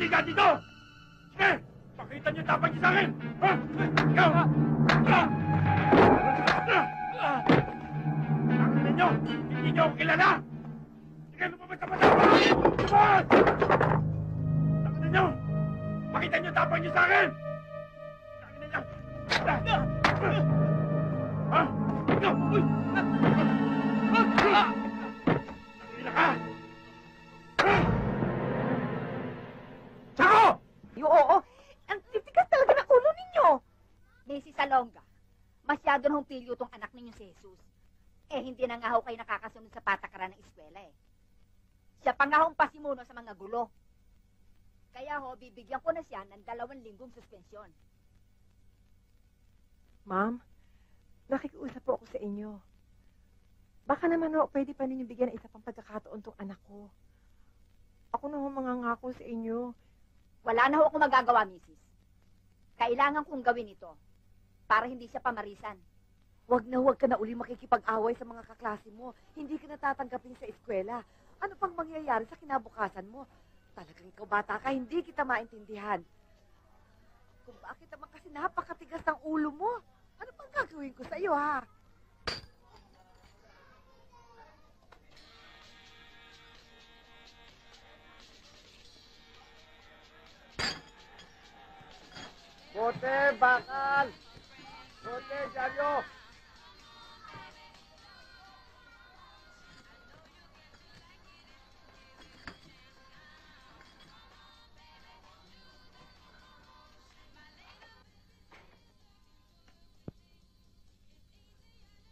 siga dito! Sige! Pakita niyo tapang niyo sa akin! Ha? Ikaw! Tangan ninyo! Hindi niyo ako kilala! Sige, lumabas sa mata! Lumabas! Tangan ninyo! Pakita niyo tapang niyo sa akin! Tangan ninyo! Ha? Ikaw! Uy! Tangan ka! Tsako! Oo, ang titigas talaga ng ulo ninyo. Mrs. Salonga, masyado nang pilyo tong anak ninyo si Jesus. Eh, hindi na nga ho kayo nakakasunod sa patakaran ng eskwela eh. Siya pa nga ho ang pasimuno sa mga gulo. Kaya ho, bibigyan ko na siya ng 2 linggong suspensyon. Ma'am, nakikiusap po ako sa inyo. Baka naman ho, pwede pa ninyo bigyan ng isa pang pagkakataon tong anak ko. Ako na ho mangangako sa inyo. Wala na ho akong magagawa, Mrs. Kailangan kong gawin ito para hindi siya pamarisan. Huwag ka na uli makikipag-away sa mga kaklase mo. Hindi ka natatanggapin sa eskwela. Ano pang mangyayari sa kinabukasan mo? Talagang ikaw bata ka, hindi kita maintindihan. Kung bakit naman kasi napakatigas ng ulo mo? Ano pang gagawin ko sa iyo, ha? Bote, bakal! Bote, dyaryo!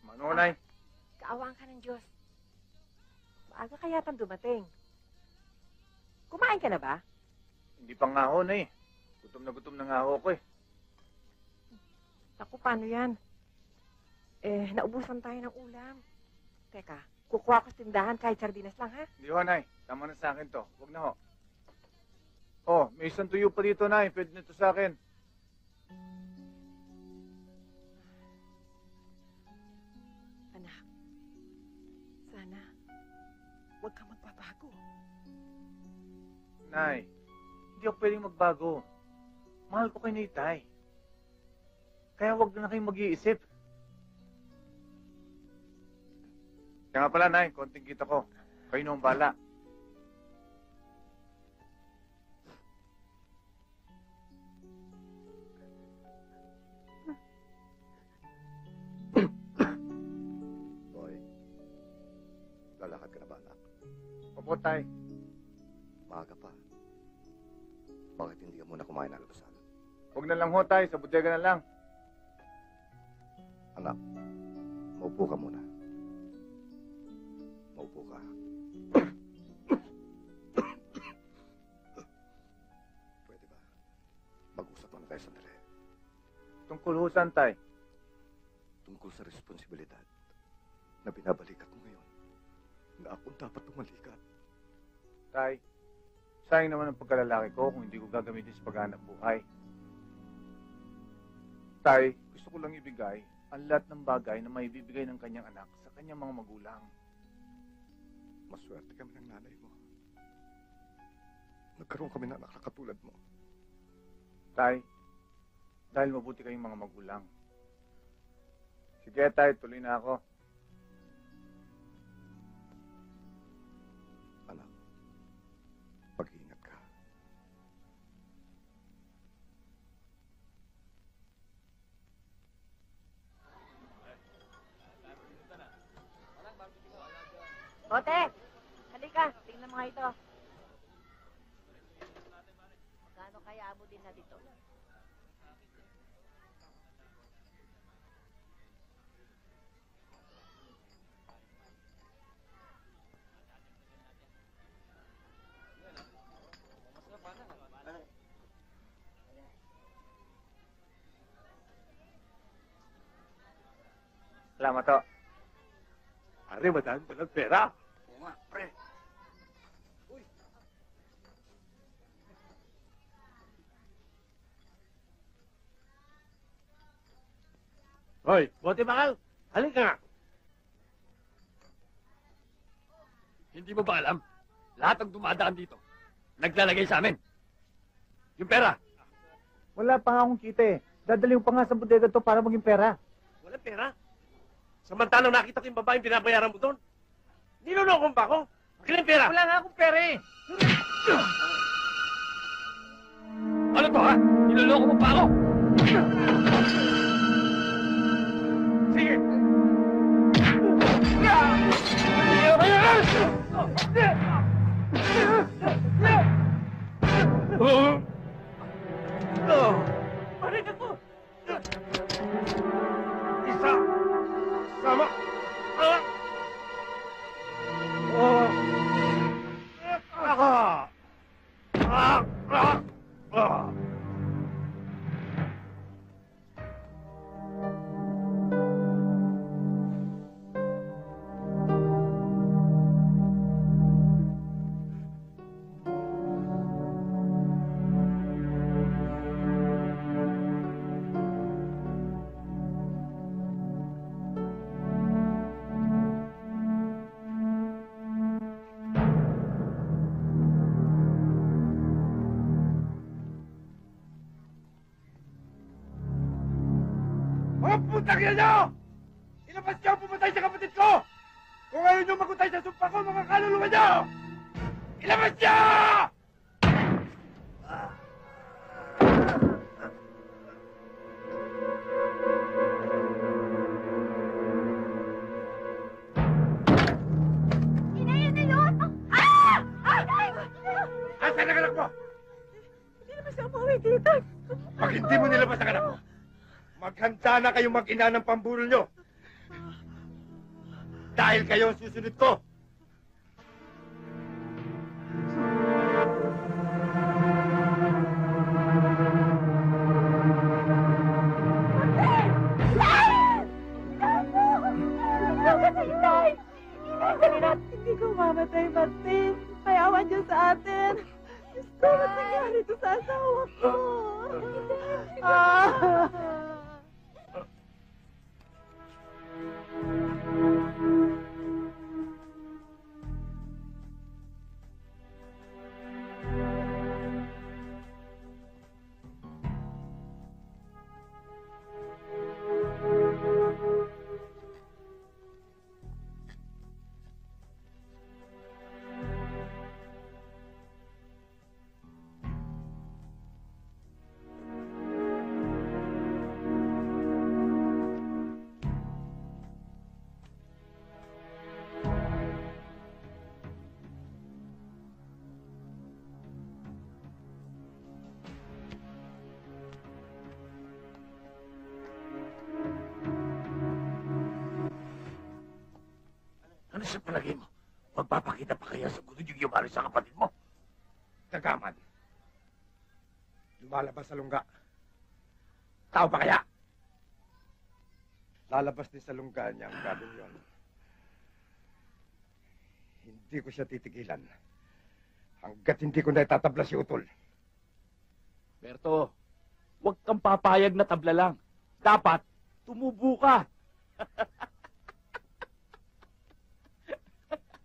Manunay! Kaawaan ka ng Diyos. Maaga kaya tang dumating. Kumain ka na ba? Hindi pa nga ho na eh. Gutom na nga ho ako eh. Naku, paano yan? Eh, naubusan tayo ng ulam. Teka, kukuha ko sa tindahan kahit sardinas lang, ha? Hindi ho, Nay. Tama na sa akin to. Huwag na ho. Oh, may isang tuyo pa dito, Nay. Pwede na to sa akin. Anak, sana, huwag kang magbabago. Nay, hindi ako pwedeng magbago. Mahal ko kay Nitay. Kaya huwag na kayong mag-iisip. Kaya nga pala, Nay, konting kita ko. Kayo na ang bala. Boy, lalakad ka na ba, anak? Opo, Tay. Maaga pa. Bakit hindi ka muna kumain ng almusal? Huwag na lang ho, Tay. Sa bodega na lang. Anak, maupo ka muna. Maupo ka. Pwede ba? Mag-usap muna tayo sandali. Tungkol ho saan, Tay? Tungkol sa responsibilidad na binabalikat mo ngayon na akong dapat tumalikat. Tay, sayang naman ang pagkalalaki ko kung hindi ko gagamitin sa paghanap buhay. Tay, gusto ko lang ibigay ang lahat ng bagay na maibibigay ng kanyang anak sa kanyang mga magulang. Maswerte kami ng nanay mo. Nagkaroon kami ng anak na katulad mo. Tay, dahil mabuti kayong mga magulang. Sige, Tay, tuloy na ako. Anak, pag-iingat ka. Bote, halika. Tingnan mo nga ito. Magkano kaya amo din na dito? Salamat ho. Pare, madami palang pera. Oo nga, pre. Hoy, bote bakal. Halika nga. Hindi mo ba alam? Lahat ng dumadaan dito, naglalagay sa amin. Yung pera. Wala pa nga akong kita eh. Dadalhin ko pa nga sa bodega to para maging pera. Wala pera. Samantalang nakita ko yung babaeng binabayaran mo doon. Nilolokong ba ako? Akin ang pera. Wala nga akong pera eh. Ano to ha? Niloloko mo pa ako? Sige! Balik ako! Isa! Sama! Mga putang ina nyo! Ilabas niyo ang pumatay sa kapatid ko! Kung ayaw nyo magutay sa sumpa ko, mga kaluluwa nyo! Ilabas niyo! Inayin na yun! Ah! Ay! Ay! Asan ang anak mo? Hindi naman siya umuwi dito. Pag hindi mo nilabas ang anak mo, maghanda na kayong mag-ina ng pambulol nyo. Dahil kayo ang susunod ko. Hindi ko mamatay, Martin. Kayawan niyo sa atin. Diyos ko, ba't nangyari ito sa asawa ko? Ano sa palagay mo? Magpapakita pa kaya sa gulo yung yumari sa kapatid mo? Kagaman. Lumalabas sa lungga. Tao pa kaya? Lalabas din sa lungga niya ang gabing yun. Hindi ko siya titigilan. Hanggat hindi ko na itatabla si Utol. Berto, huwag kang papayag na tabla lang. Dapat, tumubo ka.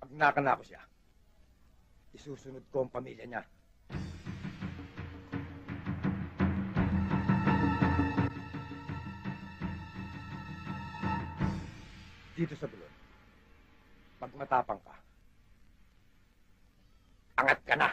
Pag nakana ko siya, isusunod ko ang pamilya niya. Dito sa dulon, pag matapang ka, angat ka na!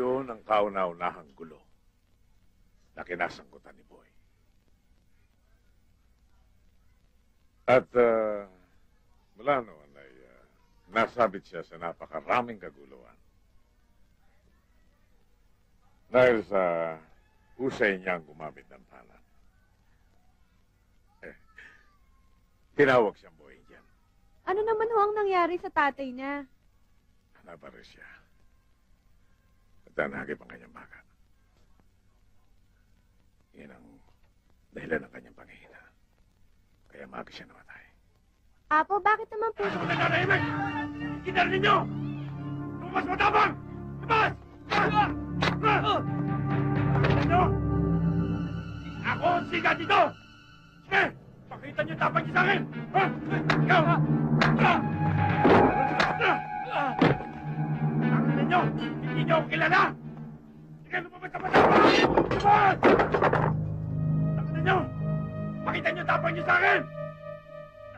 Yun ang kauna-unahang gulo na kinasangkutan ni Boy. At mula noon ay nasabit siya sa napakaraming kaguluhan. Dahil sa husay niyang gumamit ng panat. Tinawag siyang Boy dyan. Ano naman ho ang nangyari sa tatay niya? Nabaris siya. At nanagip ang kanyang baka. Yan ang dahilan ng kanyang panghihina. Kaya maaga siya namatay. Apo, bakit naman po? Ano ka nananahimik? Kinar ninyo! Lumabas matapang! Lumabas! Ano? Ako ang siga dito! Sige! Pakita niyo tapang niyo sa akin! Ha? Ikaw! Ano ninyo? Hindi niyo ako kilala! Sige, lumabas sa matapang! Lumabas! Ano ninyo? Pakita niyo tapang niyo sa akin!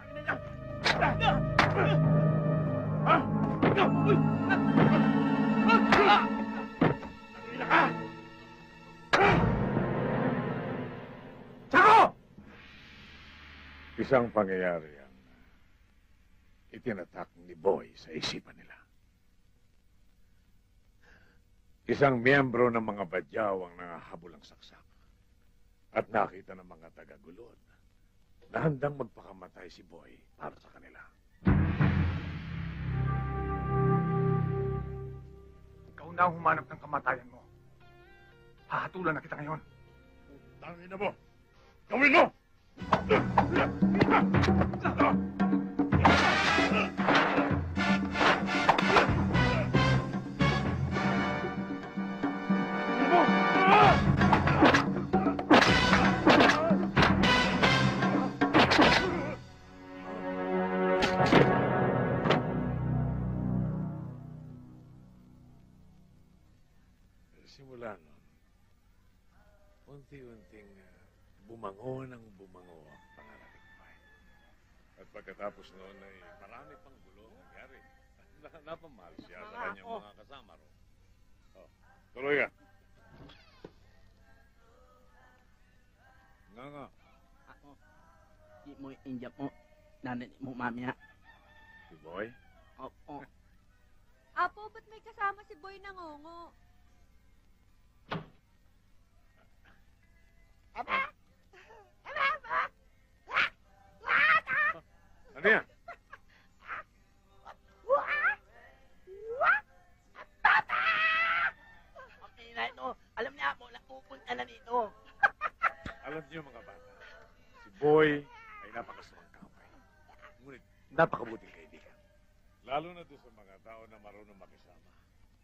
Ano ninyo? Ha? Ikaw! Uy! Nangila ka! Tsako! Isang pangyayari ang itinatak ni Boy sa isipan nila. Isang miyembro ng mga badyaw ang nangahabol ang saksak at nakita ng mga taga-gulod na handang magpakamatay si Boy para sa kanila. Ikaw na ang humanap ng kamatayan mo. Hahatulan na kita ngayon. Tangin na mo! Gawin mo! Simula nun, unti-unting bumango ang pangalan ni Boy. At pagkatapos noon ay marami pang gulo ang nangyari. Napamahal siya sa kanyang mga kasama ro. Oh, tuloy ka. Nga. Ako, di mo injap mo, nananin mo mamaya. Si Boy? Opo. Apo, ba't may kasama si Boy na ngongo? Ano yan? Okay na ito. Alam niya ako, napupunta na dito. Alam niyo mga bata, si Boy ay napakasamang kamay. Ngunit napakabuting kaibigan. Lalo na doon sa mga tao na marunong makisama.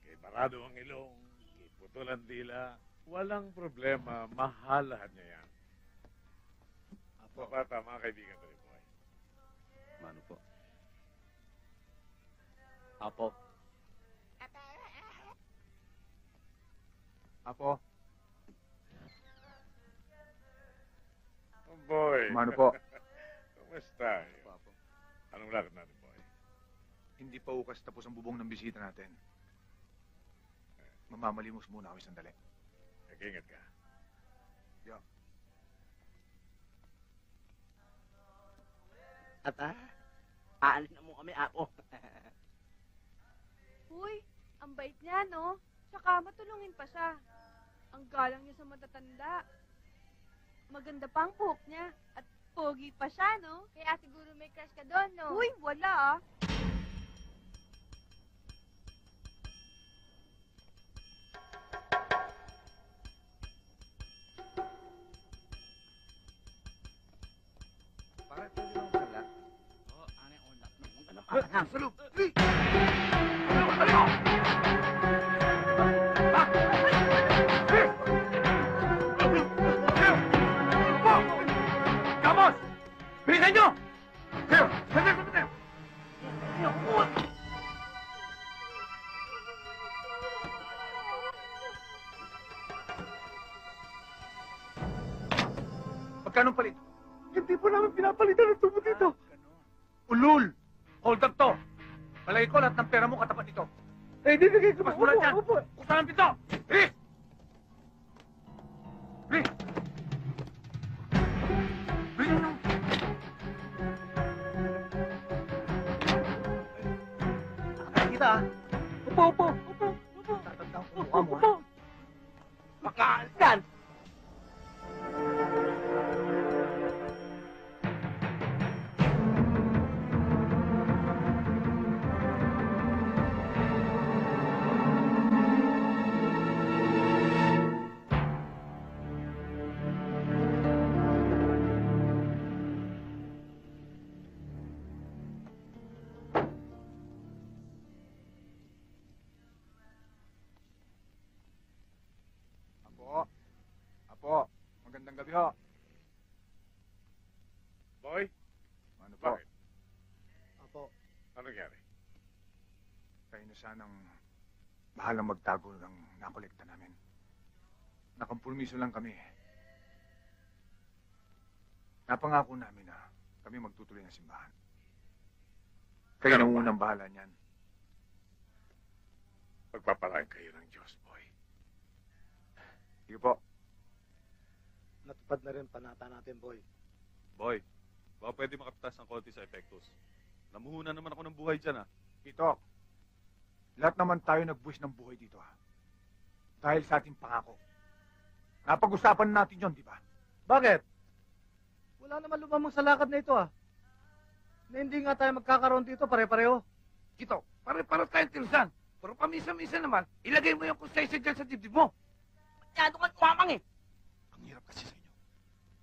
Kay barado ang ilong, kay putol ang dila, walang problema, mahalahan niya yan. Mga bata, mga kaibigan ko ni Boy. Mano po? Apo. Apo, Oh, Boy. Mano po? Kumusta? Apo. Anong lakad natin, Boy? hindi pa ukas tapos ang bubong ng bisita natin. Mamamalimos muna ako sandali. Nag-ingat ka. At aalis na mo kami, Apo. Uy, ang bait niya, no? Tsaka matulungin pa siya. Ang galang niya sa matatanda. Maganda pa ang buhok niya. At pogi pa siya, no? Kaya siguro may crush ka doon, no? Uy, wala ah. Para pwede lang sala. Oo, ano yung unat mo? Kung ano pa, Salub! Gamos! Bilisan nyo! Theo! Sandali! Magkano palit? Hindi po namin pinapalitan ng tubo dito. Ulul! Hold up to! Palagay ko lahat ng pera mo katapat nito. Eh, di bigay ko. Mas mula dyan! Kusa ng pito! Bilis! Bilis! Bilis nyo! Kita, ah. Upo! Tatandang ko mukha mo, ha? Makaalis yan! Gabi ho. Boy, Ano po? bakit? Apo. Ano nangyari? Kayo na sanang bahalang magtago ng nakolekta namin. Nakampromiso lang kami. Napangako namin na kami magtutuloy ng simbahan. Kayo na unang bahala niyan. Pagpapalain kayo ng Diyos, boy. Sige po. Natupad na rin panata natin, boy. Boy, baka pwede makapitas ng konti sa epektos. Namuhunan naman ako ng buhay dyan, Tito, lahat naman tayo nagbuwis ng buhay dito, ha? Dahil sa ating pangako. Napag-usapan natin yon, di ba? Bakit? Wala naman lumamang sa lakad na ito, Na hindi nga tayo magkakaroon dito, pare-pareho. Tito, pare-pare tayong tirsan. Pero pamisa-misa naman, ilagay mo yung konsensya dyan sa dibdib mo. Masyado kang umamang Ang hirap kasi sa inyo.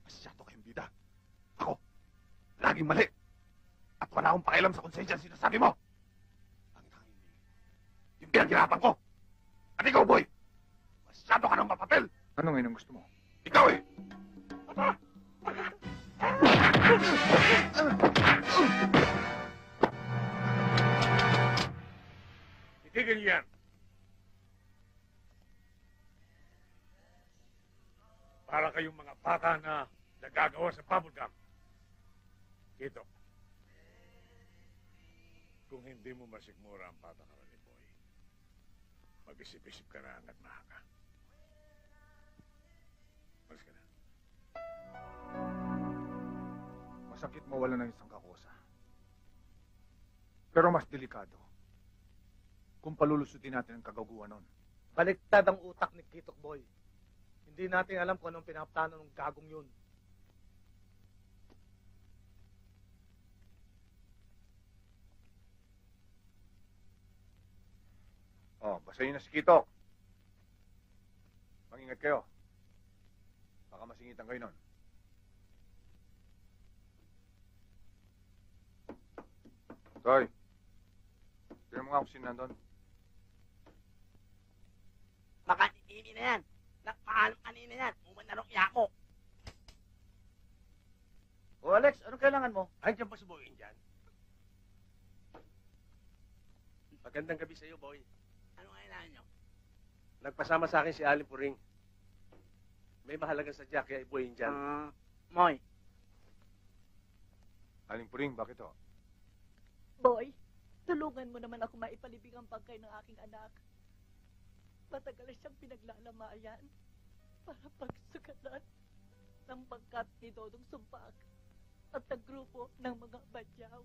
Masyado kayong bida. Ako, laging mali. At wala akong pakialam sa konsensya sinasabi mo. Ang tanging yung pinaghirapan ko. At ikaw, boy, masyado ka ng mapapel. Ano ngayon ang gusto mo? Ikaw eh. Itigil niyo yan. Para kayong mga bata na nagagawa sa bubblegum. Ito. Kung hindi mo masigmura ang patakaran ni Boy, mag-isip-isip ka na hanggat mahaka. Malis ka na. Masakit mawala ng isang kakosa. Pero mas delikado kung palulusutin natin ang kagaguhan nun. Baliktad ang utak ni Kitok Boy. Hindi natin alam kung anong pinaplano ng gagong yun. Oh, basahin na si Kitok. Mangingat kayo. Baka masingitan kayo nun. Toy, tignan mo nga kung sino nandun. Baka ini na yan. Nakpaalam kanina yan. Umanarong iyak mo. O Alex, anong kailangan mo? Andiyan pa si Boy dyan. Magandang gabi sa iyo, Boy. Ano kailangan nyo? Nagpasama sa akin si Aling Puring. May mahalagang sadya kaya Boy dyan. Moy. Aling Puring, bakit ho? Boy, tulungan mo naman ako maipalibing ang bangkay ng aking anak. Matagal siyang pinaglalamayan para pagsukatan ng bangkat ni Dodong Sumpak at ng grupo ng mga badyaw.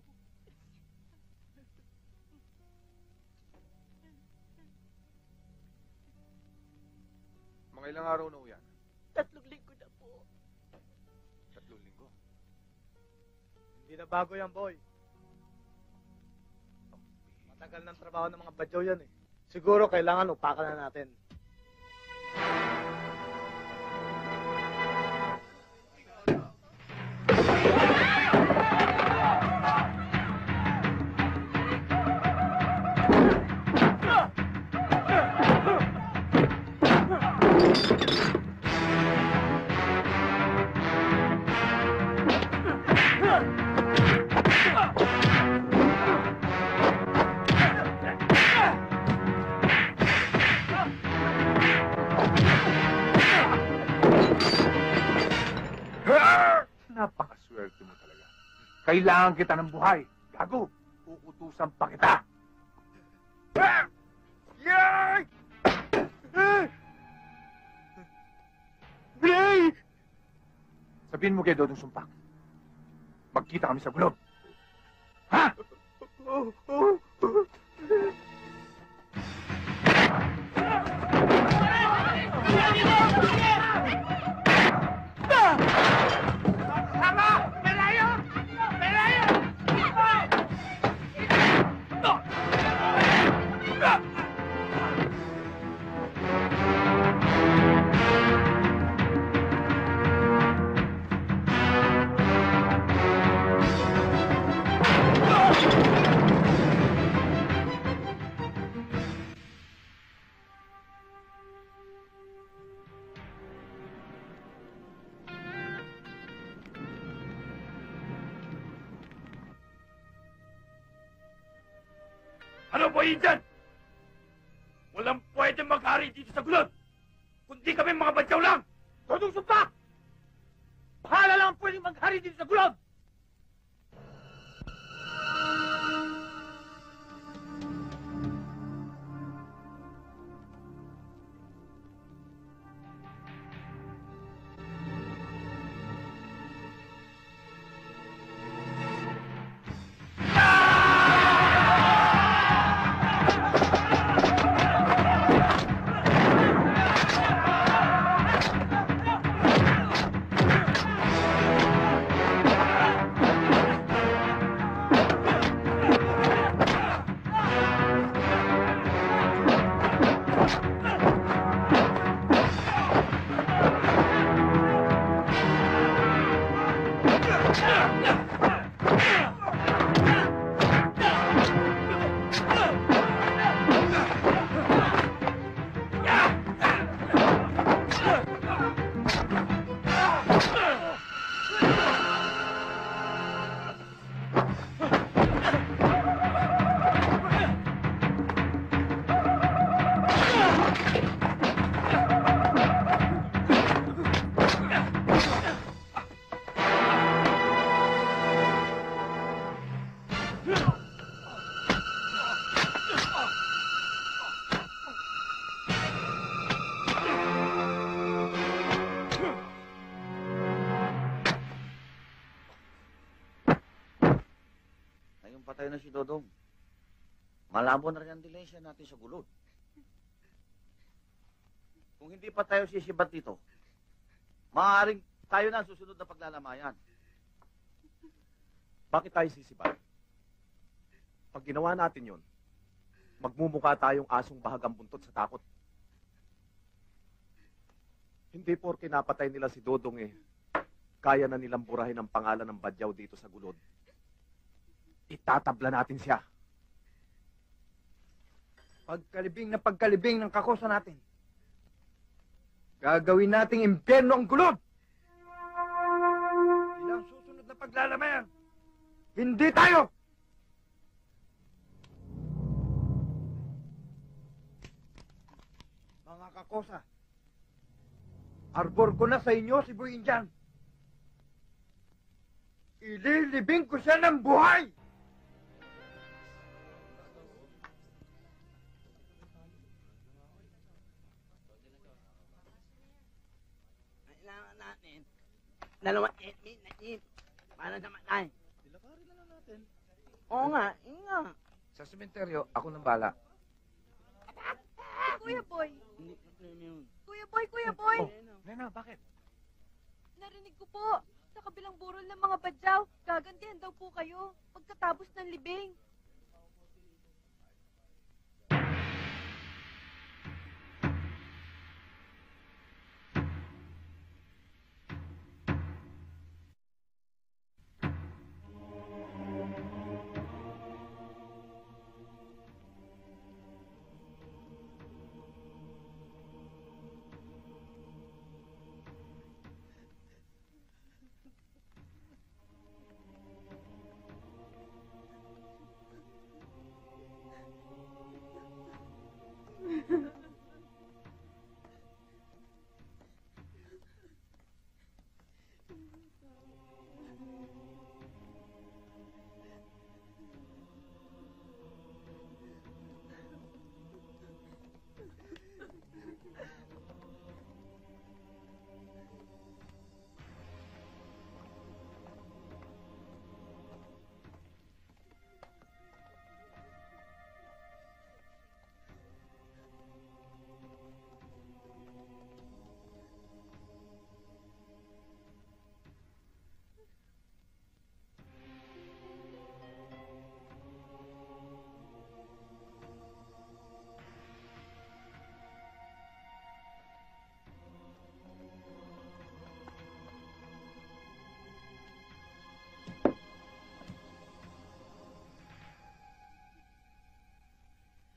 Mga ilang araw na ho yan? 3 linggo na po. 3 linggo? Hindi na bago yan, Boy. Matagal ng trabaho ng mga badyaw yan eh. Siguro kailangan upakan na natin. Napakaswerte mo talaga. Kailangan kita ng buhay. Gago, uutusan pa kita. Yay! Ray! Sabihin mo kay Dodong Sumpak. Magkita kami sa gulob. Ha? Ano po yun dyan? Walang pwede mag-hari dito sa gulod. Kundi kami mga badyaw lang. Dodong Sumpa! Bahala lang ang pwedeng maghari dito sa gulod! Patay na si Dodong. Malabo na rin ang dilensya natin sa gulod. Kung hindi pa tayo sisibat dito, maaaring tayo na ang susunod na paglalamayan. Bakit tayo sisibat? Pag ginawa natin yon, magmumukha tayong asong bahagang buntot sa takot. Hindi porke napatay nila si Dodong kaya na nilang burahin ang pangalan ng badyaw dito sa gulod. Itatabla natin siya. Pagkalibing na pagkalibing ng kakosa natin. Gagawin nating impyerno ang gulod. Ilang susunod na paglalamayan. Hindi tayo! Mga kakosa, arbor ko na sa inyo si Buinjan. Ililibing ko siya ng buhay! Dalawang 8 minutes na yun. Para sa matay. Dilakarin na lang natin. Oo nga, nga. Sa sementeryo, ako nang bala. Kuya Boy! Kuya Kuya Boy! Nena, bakit? Narinig ko po, sa kabilang burol ng mga badyaw, gagantihan daw po kayo pagkatapos ng libing.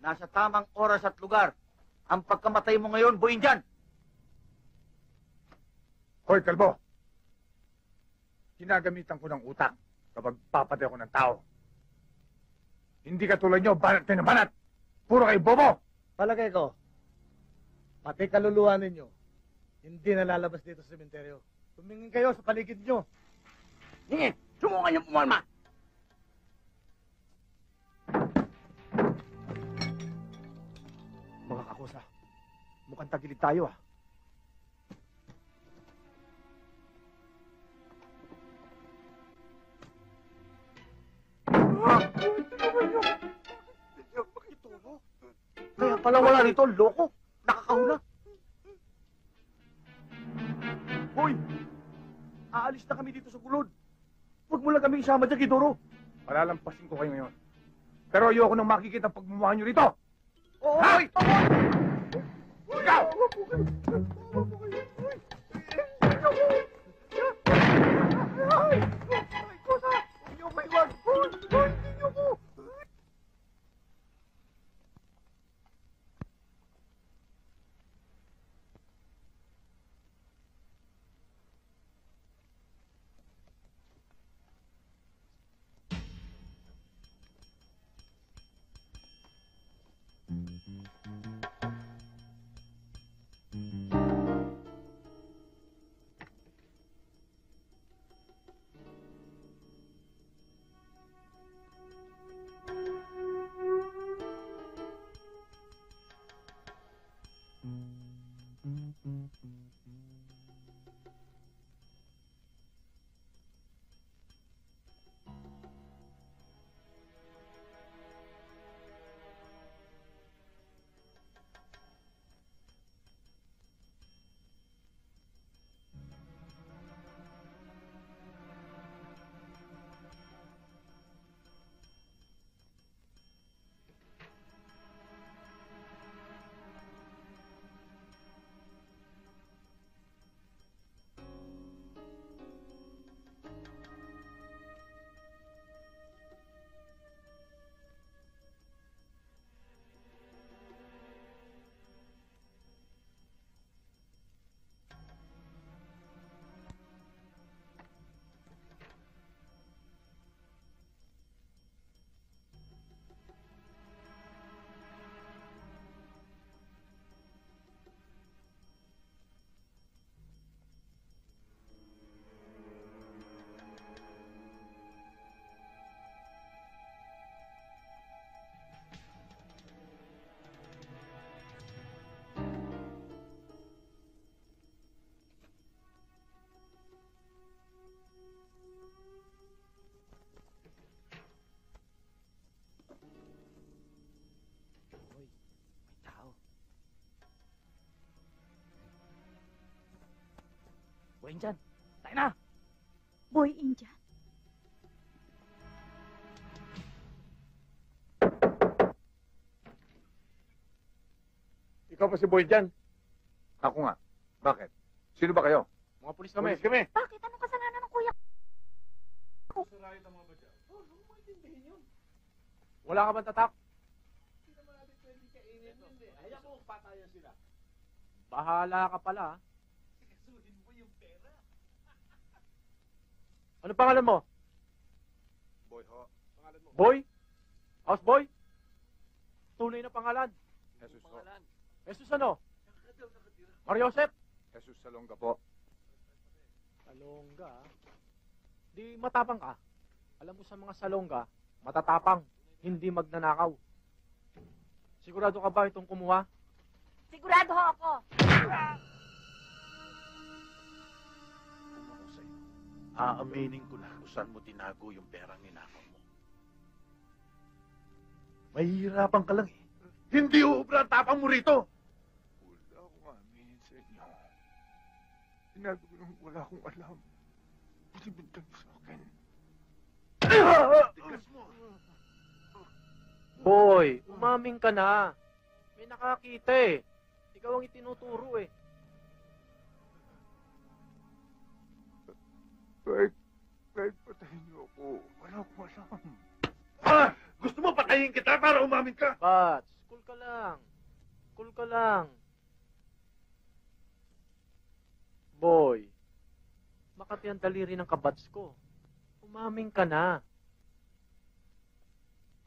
Nasa tamang oras at lugar ang pagkamatay mo ngayon, Buinjan. Hoy, kalbo! Ginagamitan ko ng utak kapag papatay ako ng tao. Hindi katulad nyo, banat na banat. Puro kayo bobo. Palagay ko, pati kaluluwa ninyo, hindi nalalabas dito sa sementeryo. Tumingin kayo sa paligid nyo. Sige, sumungan yung pumalma. Mga kakusa, mukhang tagilid tayo ah. Kaya pala wala rito, loko. Nakakahula. Hoy! Aalis na kami dito sa gulod. Huwag mo lang kami isama dyan, Gidoro. Palalampasin ko kayo ngayon. Pero ayoko nang makikita ang pagmumukha nyo rito. Oo! Hoy! Ikaw! Boy, Indian, tayo na! Boy Indian? Ikaw pa si Boy dyan? Ako nga. Bakit? Sino ba kayo? Mga pulis kami. Pulis kami. Bakit? Anong kasalanan ng kuya ko? Wala ka bang tatak? Bahala ka pala. ah. Ano pangalan mo? Boy ho. Boy? Houseboy? Tunay na pangalan. Jesus ho. Jesus ano? Mario Joseph? Jesus Salonga po. Salonga? Di matapang ka. Alam mo sa mga salonga, matatapang, hindi magnanakaw. Sigurado ka ba itong kumuha? Sigurado ho ako. Kung ako sa'yo, aaminin ko na kung saan mo tinago yung perang ninakaw mo. Mahihirapan ka lang eh. Hindi uubra ang tapang mo rito. Wala akong aminin sa inyo. Sinabi ko nang wala akong alam. Binibintang mo sa akin. Tigas mo. Boy, umaming ka na. May nakakita eh. Ikaw ang itinuturo eh. Kahit patayin niyo ako, wala akong alam. Ah! Gusto mo patayin kita para umamin ka? Bats, cool ka lang. Cool ka lang. Boy, makati ang daliri ng kabats ko. Umaming ka na.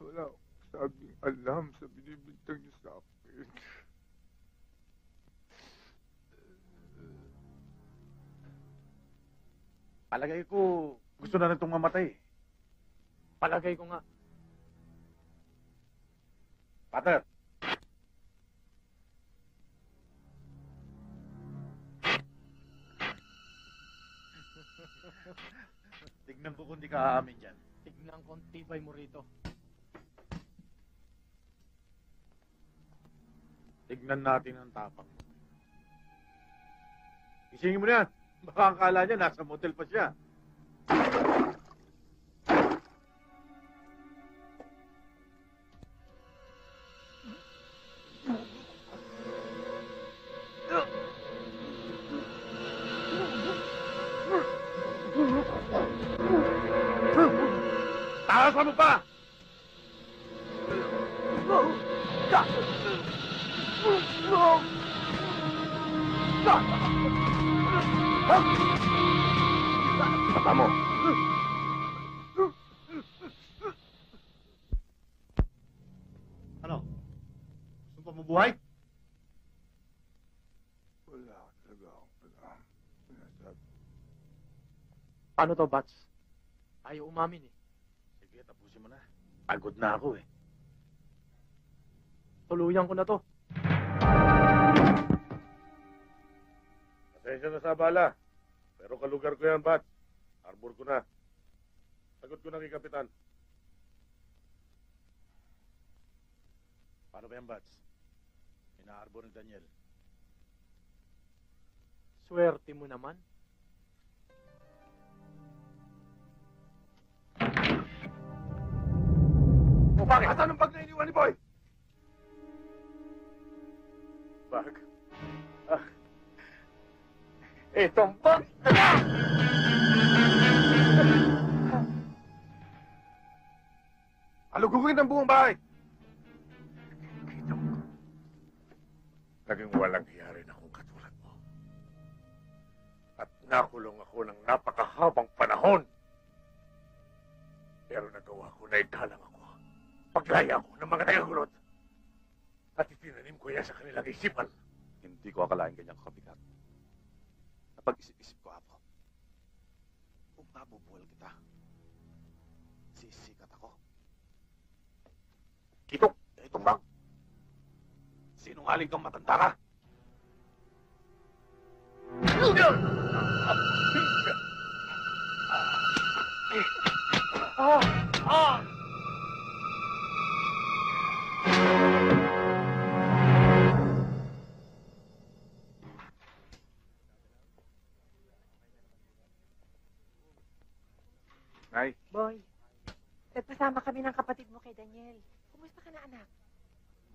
Wala saging alam sa binibintang niyo sa akin. Palagay ko, gusto na rin itong mamatay. Palagay ko nga. Pater! Tignan ko kung di ka aamin dyan. Tignan ko ang tibay mo rito. Tignan natin ang tapang mo. Isingin mo na yan. Baka akala niya nasa motel pa siya. Takasan mo pa! Tapa mo. Ano? Gusto pa mabuhay? Wala talaga akong sinasabi. Paano to, Bats? Ayaw umamin eh. Sige, tapusin mo na. Pagod na ako eh. Tuluyan ko na to. Pasensya na sa abala. Pero kalugar ko yan, Bat. Arbor ko na. Sagot ko na kay Kapitan. Paano ba yan, Bats? Inaarbor ni Daniel. Swerte mo naman. O bakit? Asan ang bag na iniwan ni Boy? Bag? Itong bag! Alugugin ang buong bahay. Naging walang hiya rin akong katulad mo. At nakulong ako ng napakahabang panahon. Pero nagawa ko na ikalang ako. Paglaya ko ng mga tagagulot. At itinanim ko yan sa kanilang isipan. Hindi ko akalain ganyan kabigat. Napag-isip-isip ko ako. Kung mabubuhal kita, sisikat ako. Itong bag. Sinungaling kang matanda ka. Nay, Boy, nagpasama kami ng kapatid mo kay Daniel. Kumusta ka na, anak?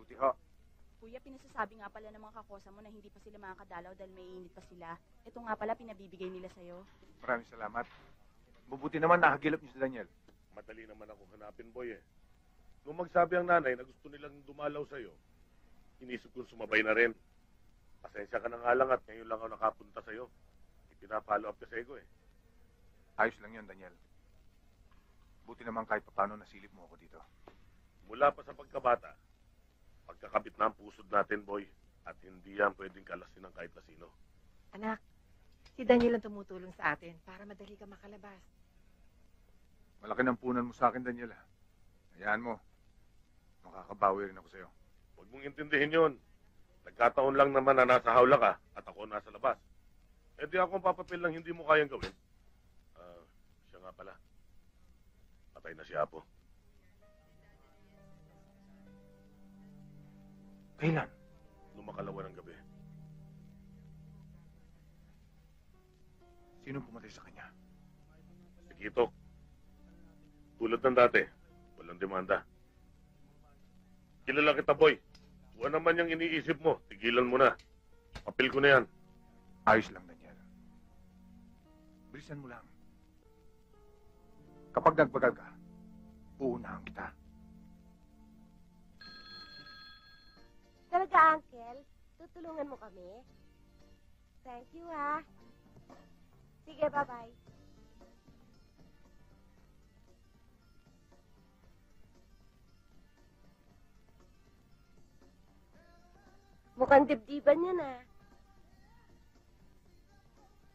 buti ho. Kuya, pinasasabi nga pala ng mga kakosa mo na hindi pa sila makakadalaw dahil may init pa sila. Ito nga pala pinabibigay nila sa'yo. Maraming salamat. Mabuti naman nakagilap niyo si Daniel. Madali naman ako hanapin, Boy eh. Nung magsabi ang nanay na gusto nilang dumalaw sa'yo, inisip kong sumabay na rin. Pasensya ka na nga lang at ngayon lang ako nakapunta sa'yo. Ipinapollow up ka sa ego eh. Ayos lang yun, Daniel. Buti naman kahit paano nasilip mo ako dito. Mula pa sa pagkabata, pagkakabit na ang pusod natin, Boy. At hindi yan pwedeng kalasin ng kahit na sino. Anak, si Daniel ang tumutulong sa atin para madali ka makalabas. Malaki ng punan mo sa akin, Daniel. Hayaan mo. Makakabawi rin ako sa'yo. Huwag mong intindihin yun. Nagkataon lang naman na nasa hawla ka at ako nasa labas. Eh di ako ang papapil lang hindi mo kayang gawin. Siya nga pala. Patay na si Apo. Kailan? Nung makalawa ng gabi. Sino pumatay sa kanya? Si Kitok. Tulad ng dati, walang demanda. Kilala kita, Boy. Huwag naman yung iniisip mo. Tigilan mo na. Papil ko na yan. Ayos lang, Daniel. Bilisan mo lang. Kapag nagbagal ka, uunahan kita. Talaga, Uncle? Tutulungan mo kami? Thank you, ha? Sige, bye-bye. Mukhang dibdiban yan ah.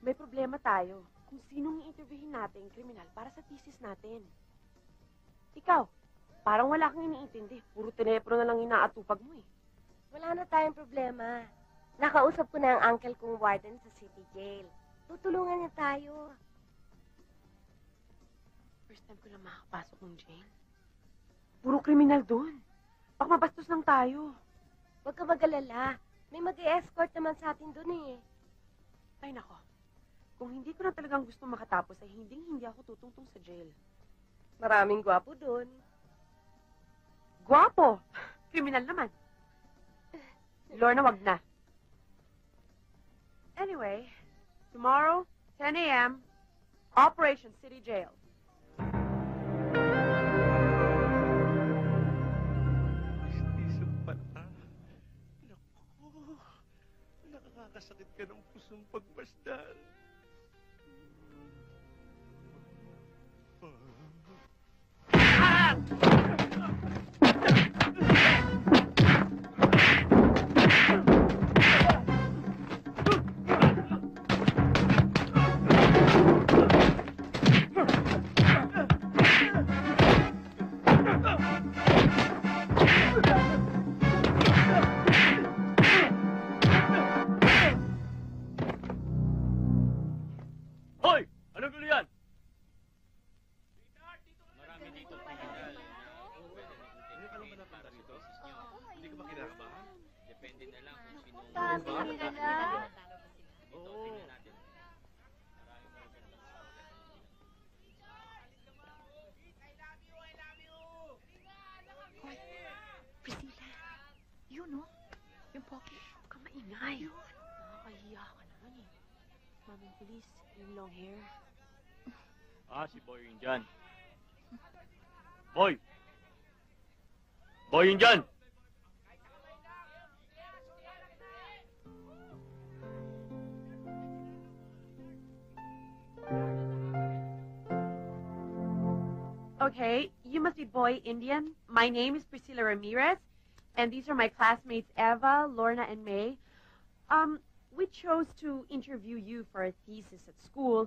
May problema tayo. Kung sinong i-interviewin natin kriminal para sa thesis natin. Ikaw, parang wala kang iniintindi. Puro telepono na lang inaatupag mo eh. Wala na tayong problema. Nakausap ko na ang uncle kong warden sa city jail. Tutulungan niya tayo. First time ko lang makakapasok ng jail. Puro kriminal doon. Baka mabastos lang tayo. Huwag ka mag-alala. May mag-escort naman sa atin doon eh. Ay nako. Kung hindi ko na talagang gusto makatapos, ay hindi ako tutungtong sa jail. Maraming gwapo doon. Gwapo! Kriminal naman. Lorna, wag na. Anyway, tomorrow, 10 a.m., Operation City Jail. Isang pata. Naku, nakakasakit ka ng pusong pagmasdan. Hoy! Anong gulo yan? Marami dito kriminal. Hindi ka naman napunta rito? Hindi ka ba kinakabahan? Depende na lang kung sino. Dami nila. Oo. Priscilla, yun no? Yung pogi. Huwag kang maingay. Nakakahiya ka naman eh. Mamang police, yung long hair. Si Boy yun dyan. Boy! Boy yun dyan! Okay, you must be Boy Indian. My name is Priscilla Ramirez, and these are my classmates Eva, Lorna, and May. We chose to interview you for a thesis at school.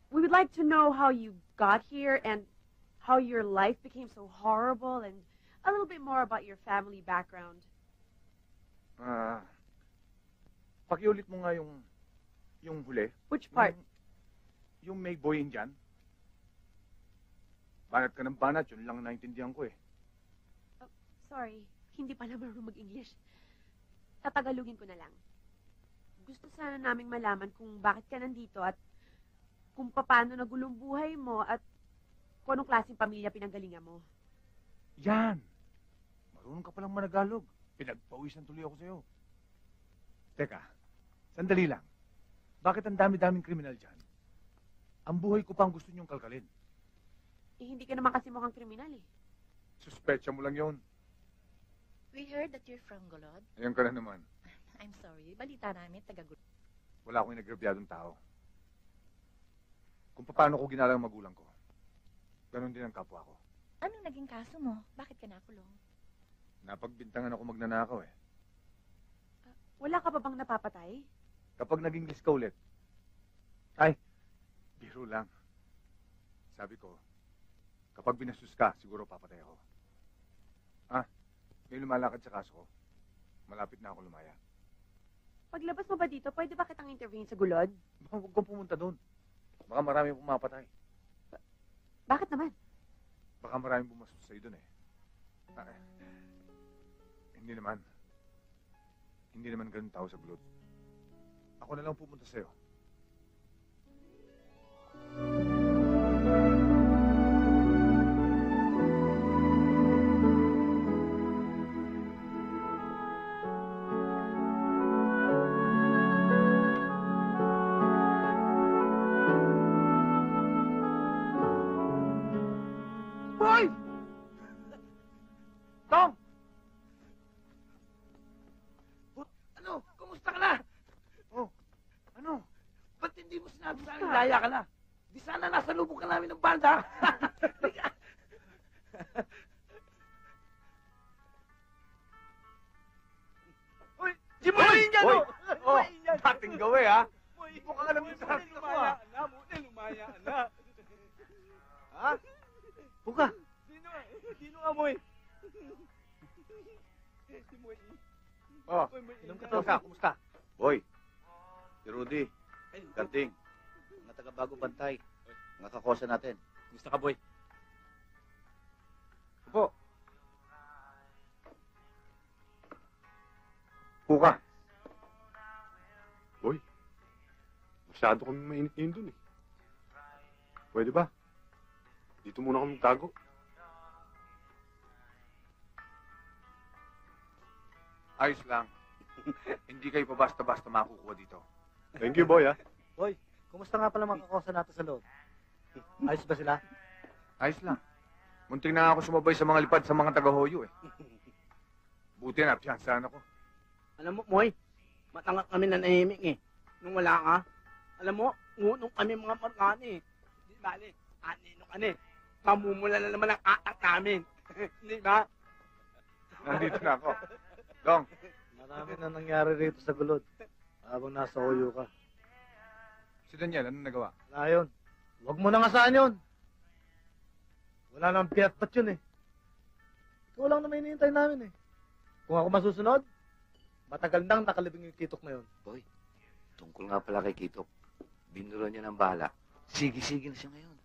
We would like to know how you got here and how your life became so horrible and a little bit more about your family background. Pakiulit mo nga yung huli. Which part? Yung may boy dyan. Banat ka ng banat, yun lang naintindihan ko eh. Sorry, hindi pala marunong mag-English. Tatagalugin ko na lang. Gusto sana naming malaman kung bakit ka nandito at kung paano nagulong buhay mo at kung anong klaseng pamilya pinanggalingan mo. Yan! Marunong ka palang managalog. Pinagpawisan tuloy ako sa'yo. Teka, sandali lang. Bakit ang dami-daming kriminal dyan? Ang buhay ko pa ang gusto niyong kalkalin. Hindi ka naman kasi mukhang kriminal eh. Suspecha mo lang yon. We heard that you're from Golod. Ayun ka na naman. I'm sorry, balita namin, taga-Golod. Wala akong inagrabyadong tao. Kung paano ko ginalang magulang ko, ganon din ang kapwa ko. Anong naging kaso mo? Bakit ka nakulong? Napagbintangan ako magnanakaw eh. Wala ka pa bang napapatay? Kapag naging list ka ulit. Ay, biro lang. Sabi ko, kapag binastos ka, siguro papatay ako. May lumalakad sa kaso ko. Malapit na ako lumaya. Paglabas mo ba dito, pwede ba kitang interviewin sa Golod? Baka huwag kang pumunta doon. Baka marami pumapatay. Bakit naman? Baka maraming bumastos sa'yo doon eh. Hindi naman. Hindi naman ganun tao sa Golod. Ako na lang pupunta sa'yo. Boy! Tom! Ano? Kumusta ka na? Oh, ano? Ba't hindi mo sinabi sa akin laya ka na? Di sana nasa lubong ka namin ng banda. Uy! Si Boy yan, Boy! oh! Dating gawi, ha? Mukhang alam niyo sa akin ako, ha? Lumaya na. Ha? Puka. Sino amoy? Si Boy. Oh, Inom ka to. Kumusta? Boy, si Rudy, Garding, mga taga-bago bantay, mga kakosa natin. Kumusta ka, Boy? Opo. Puka. Boy, masyado kami mainit ngayon dun, eh. Pwede ba? Dito muna kami magtago. Ayos lang. Hindi kayo pa basta-basta makukuha dito. Thank you, boy, ha? Boy, kumusta nga pala mga kakosa natin sa loob? Ayos ba sila? Ayos lang. Munting na ako sumabay sa mga lipad sa mga taga-hoyo, eh. Buti na, piyansahan ako. Alam mo, Moy, matangat kami na nahimik eh. Nung wala ka, alam mo, ngunong kami mga markani eh. Di bali, anino ka na eh. Mamumula na naman ang atak namin. Di ba? Nandito na ako. Dong. Marami na nangyari rito sa gulod. Habang nasa Hoyo ka. Si Daniel, anong nagawa? Wala yun. Huwag mo na nga saan yun. Wala nang pinatpat yun eh. Ikaw lang na may hinihintay namin eh. Kung ako masusunod, matagal nang nakalibing yung Kitok na yun. Boy, tungkol nga pala kay Kitok, binuruan niya ng bala. Sige-sige na siya ngayon.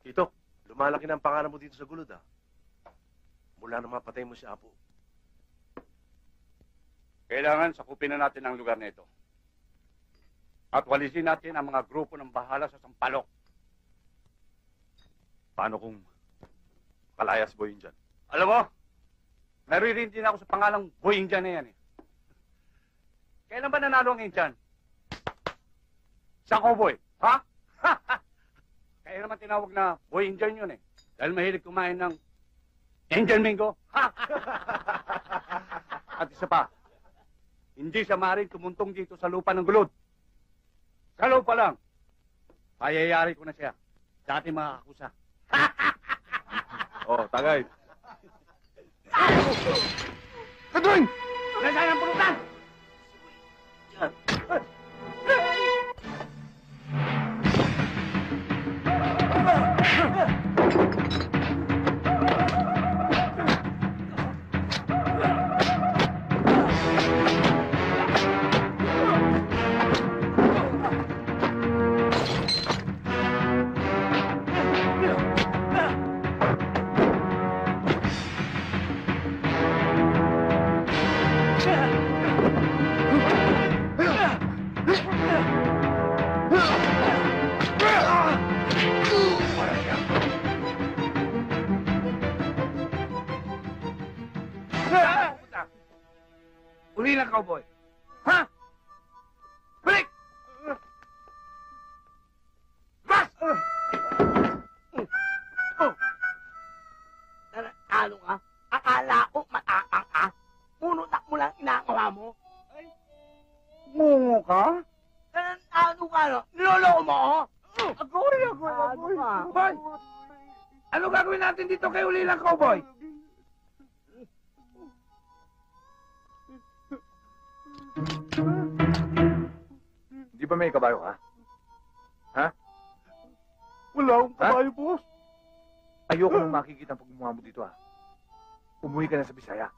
Kitok, lumalaki na ang pangalan mo dito sa gulod, ha? Mula na mapatay mo si Apo. Kailangan sakupin na natin ang lugar na ito. At walisin natin ang mga grupo ng bahala sa Sampalok. Paano kung kalayas boy yun dyan? Alam mo, naririnig din ako sa pangalang Boy Indian na yan eh. Kailan ba nanalo ang Indian? Sa cowboy, ha? Kaya naman tinawag na Boy Indian yun eh. Dahil mahilig kumain ng Indian Mingo. At isa pa, hindi siya maaaring tumuntong dito sa lupa ng gulod. Sa lupa lang. Payayari ko na siya. Dati makakakusa. Oh, tagay. Kadwin! Nasaan ang pulutan? Uli lang, cowboy. Ha? Balik! Bas! Ano ka? Akala ko matapang ka. Puno na mo lang inakawa mo. Mungo ka? Ano ka, no? Niloloko mo ako? Agoy! Hoy! Ano gagawin natin dito kay Uli lang, cowboy? Di ba may kabayo ka? Ha? Wala akong kabayo, boss. Ayoko nang makikita ang pagmumukha mo dito, ha? Umuwi ka na sa Bisaya.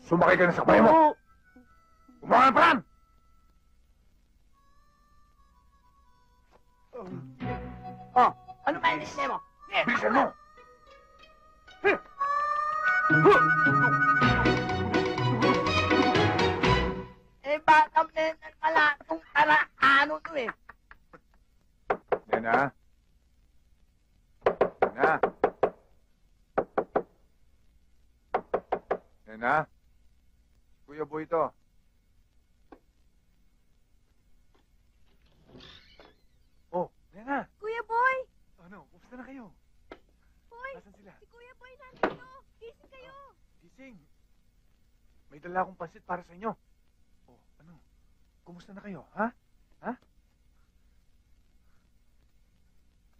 Sumakay ka na sa kabayo mo! Gumawa ng paraan! Oh, ano ba yung mo? Bilisan mo! Eh, batang nenan pala itong ano to eh. Yan na. Yan na. Yan na. Kuya Boy to. Oh, yan na. Kuya Boy! Ano, kumusta na kayo? Boy! Nasaan sila? Si Kuya Boy nandito! Gising kayo! Gising. May dala akong pansit para sa inyo. Oh, ano? Kumusta na kayo, ha? Ha?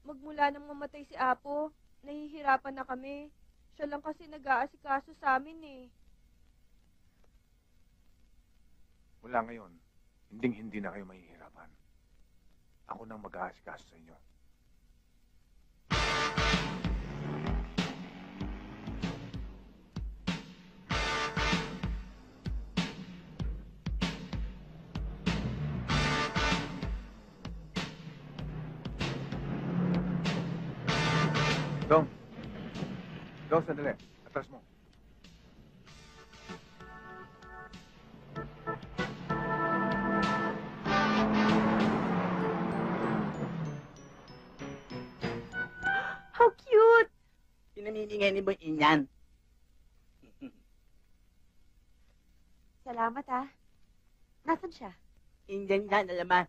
Magmula nang mamatay si Apo, nahihirapan na kami. Siya lang kasi nag-aasikaso sa amin eh. Mula ngayon, hindi na kayo mahihirapan. Ako nang mag-aasikaso sa inyo. Dong. Dong, sandali. Atras mo. How cute! Pinamimigay ni Boy Inyan. Salamat, ah. Nasaan siya? Inyan yan, alaman.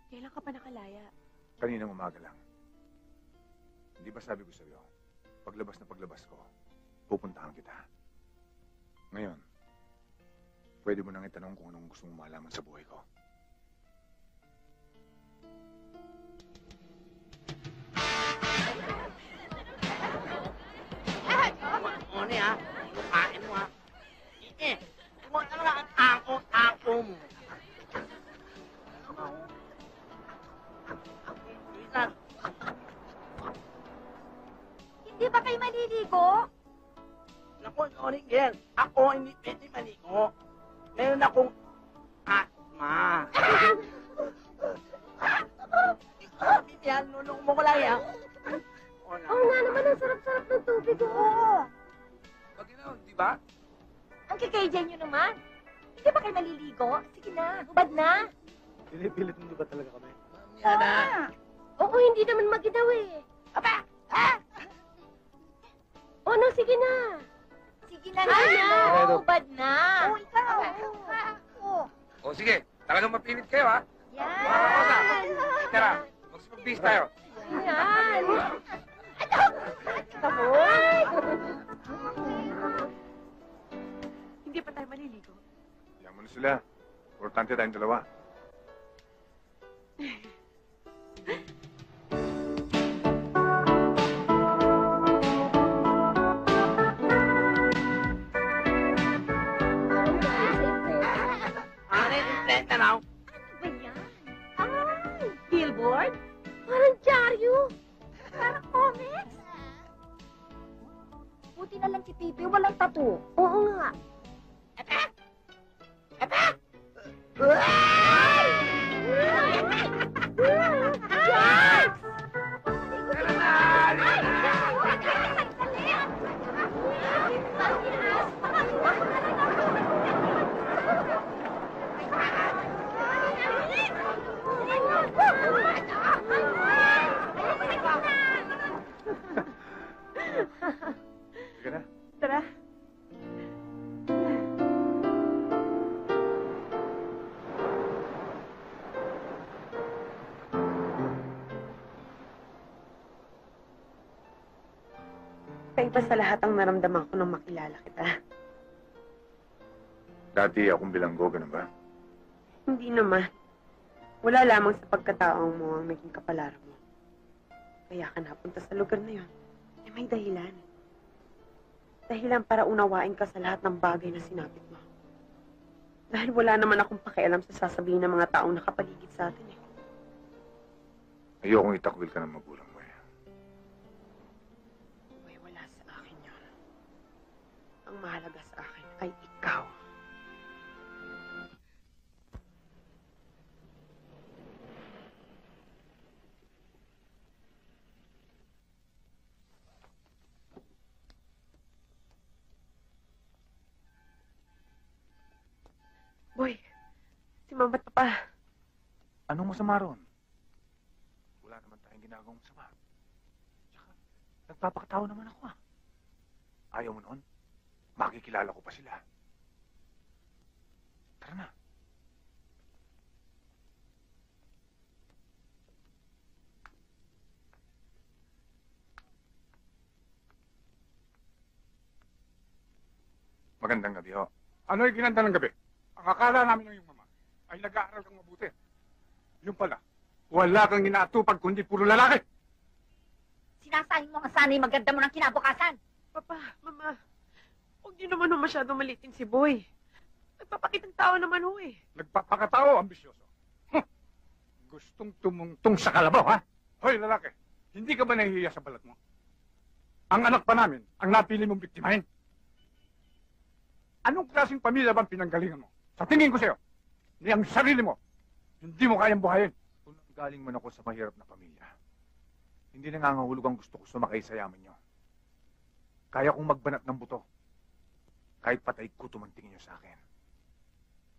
Kailan ka pa nakalaya? Kaninang umaga lang. Hindi ba sabi ko sa'yo, paglabas na paglabas ko, pupuntahan kita. Ngayon, pwede mo nang itanong kung anong gusto mong malaman sa buhay ko. Ano ha? Lukain mo ha? Huwag na lang ang ako mo. Hindi ba kayo maliligo? Naku, sorry girl. Ako hindi pwede maligo. Meron akong asthma. Bibihan, nulong mo ko lang yan. Oo nga naman, ang sarap-sarap ng tubig, oo. Pag ina, di ba? Ang KKJ nyo naman. Hindi ba kayo maliligo? Sige na, hubad na. Pinipilit mo ba talaga kami? Oo, hindi naman magidaw eh. Aba! O, no, sige na. Sige na nga, hubad na. Oo, ikaw. O sige, talagang mapilit kayo ha. Yan. Tara, magsipag-bis tayo. Yan. Hindi pa tayo maliligo. Yan mo na sila. Importante tayong dalawa. Ano yung imprenta raw? Ba yan? Billboard? Parang dyaryo. Parang comics. Buti na lang si Pipi, walang tattoo. Oo nga. Sige na. Tara. Kaiba sa lahat ang naramdaman ko nung makilala kita. Dati akong bilanggo, ganun ba? Hindi naman. Wala lamang sa pagkataong mo ang naging kapalaran mo. Kaya ka napunta sa lugar na yon. Eh may dahilan. Dahilan para unawain ka sa lahat ng bagay na sinapit mo. Dahil wala naman akong pakialam sa sasabihin ng mga taong nakapaligid sa atin eh. Ayokong itakwil ka ng magulang mo eh. Uy, wala sa akin yun. Ang mahalaga sa akin ay ikaw. Boy, si Mama at Papa. Anong masama ron? Wala naman tayong ginagawang masama. Tsaka, nagpapakatao naman ako ah. Ayaw mo noon? Makikilala ko pa sila. Tara na. Magandang gabi ho. Ano yung ginanda ng gabi? Ang akala namin ng iyong mama ay nag-aaral kang mabuti. Yung pala, wala kang inaatupag kundi puro lalaki. Sinasahin mo nga sana'y maganda mo ng kinabukasan. Papa, Mama, huwag niyo naman ho masyadong malitin si Boy. Nagpapakitang tao naman ho eh. Nagpapakatao, ambisyoso. Gustong tumungtong sa kalabaw, ha? Hoy, lalaki, hindi ka ba nahihiya sa balat mo? Ang anak pa namin, ang napili mong biktimahin. Anong klaseng pamilya bang pinanggalingan mo? Sa tingin ko sa'yo, ni ang sarili mo, hindi mo kayang buhayin. Kung galing man ako sa mahirap na pamilya, hindi nangangahulog ang gusto ko sumakay sa yaman nyo. Kaya kong magbanat ng buto. Kahit patay ko tumangtingin nyo sa akin.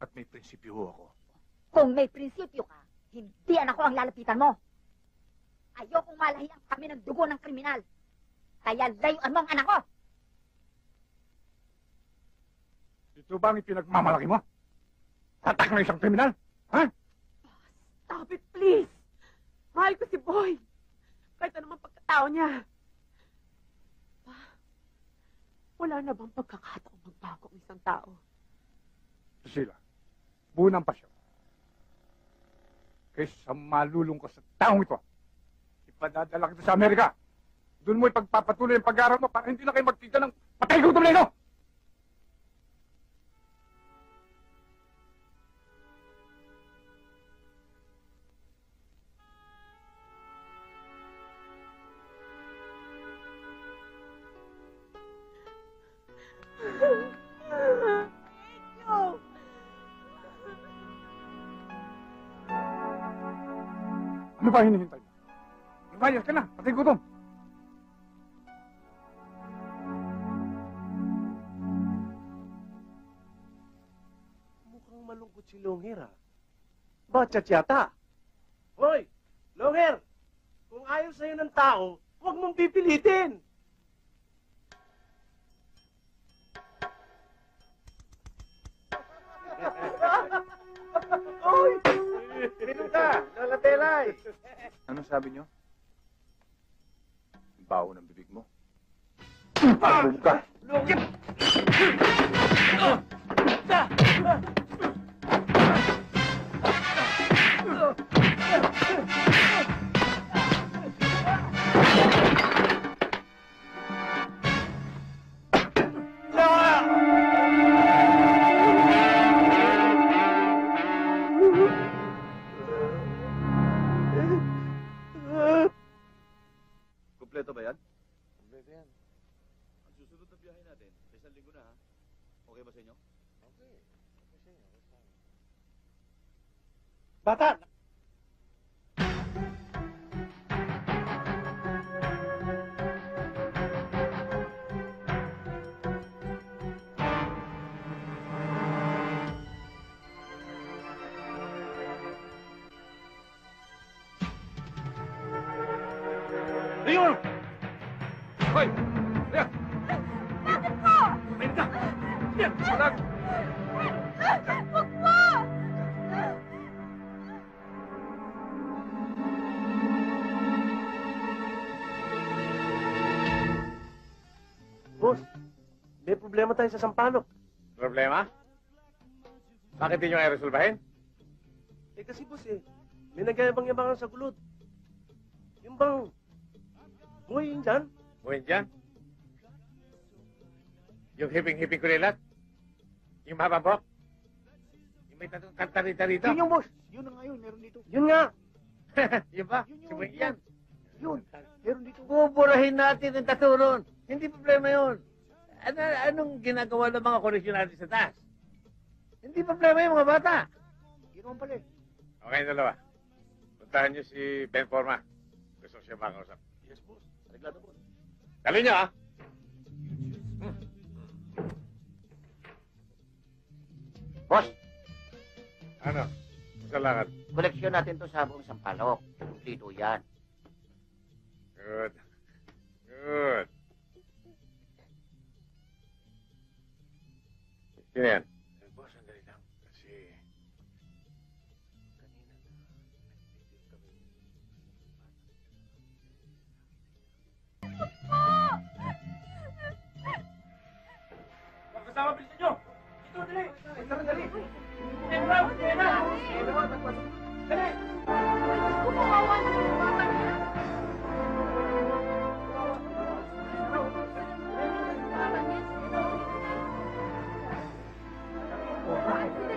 At may prinsipyo ho ako. Kung may prinsipyo ka, hindi anak ko ang lalapitan mo. Ayokong malahian kami ng dugo ng kriminal. Kaya layuan mo ang anak ko. Ito ba ang ipinagmamalaki mo? Tatak ng isang kriminal? Ha? Stop it, please! Mahal ko si Boy. Kahit anumang pagkatao niya. Pa, wala na bang pagkakataong magbago ang isang tao? Priscilla, buo ng pasyon. Kaysa malulung ka sa taong ito, ipadadala kita sa Amerika. Doon mo ipagpapatuloy ang pag-aaral mo para hindi na kayo magkita ng patay gutom na ito! Ano ba hinihintay mo? Lumayas ka na, patay gutom. Mukhang malungkot si Longher, ha? Bachat yata. Hoy, Longher! Kung ayaw sa'yo ng tao, huwag mong pipilitin. Oy! Minum ka, Lola Telay! Ano sabi nyo? Baho ng bibig mo. Pagod ka! Kompleto ba yan? Kompleto yan. Ang susunod na biyahe natin, isang linggo na ha. Okay ba sa inyo? Okay. Okay sa inyo. Bata! Ayun! Hoy! Ayan! Bakit po? Ayun ka! Yan! Walang! Huwag po! Boss, may problema tayo sa Sampaloc. Problema? Bakit di nyo ay resolbahin? Eh kasi boss may nagyayabang-yabangan sa gulod. Yung bang, buhay yun dyan? Buhin dyan? Yung hiping-hiping kulilat? Yung mabambok? Yung may tatong kanta rito? Yun yung boss. Yun na nga yun, meron dito. Yun nga. Yun ba? Si Buhin yan? Yun, meron dito. Buburahin natin ang taturon. Hindi problema yun. Anong ginagawa ng mga koleksyonaris sa taas? Hindi problema yung mga bata. Yun naman pala Okay, dalawa. Puntahan nyo si Ben Forma. Gusto siya makausap. Yes, boss. Reglado, boss. Dali nyo, ha? Boss, Ano? Sa lakad. koleksyon natin to sa buong Sampaloc. Kumplito yan. Good. Good. Sino yan? Boss, sandali lang. Kasi... kasama, bilisan nyo! Ito, dali! Tara, dali! Tara, tara! Dali! Kumawawa na yung mama niya.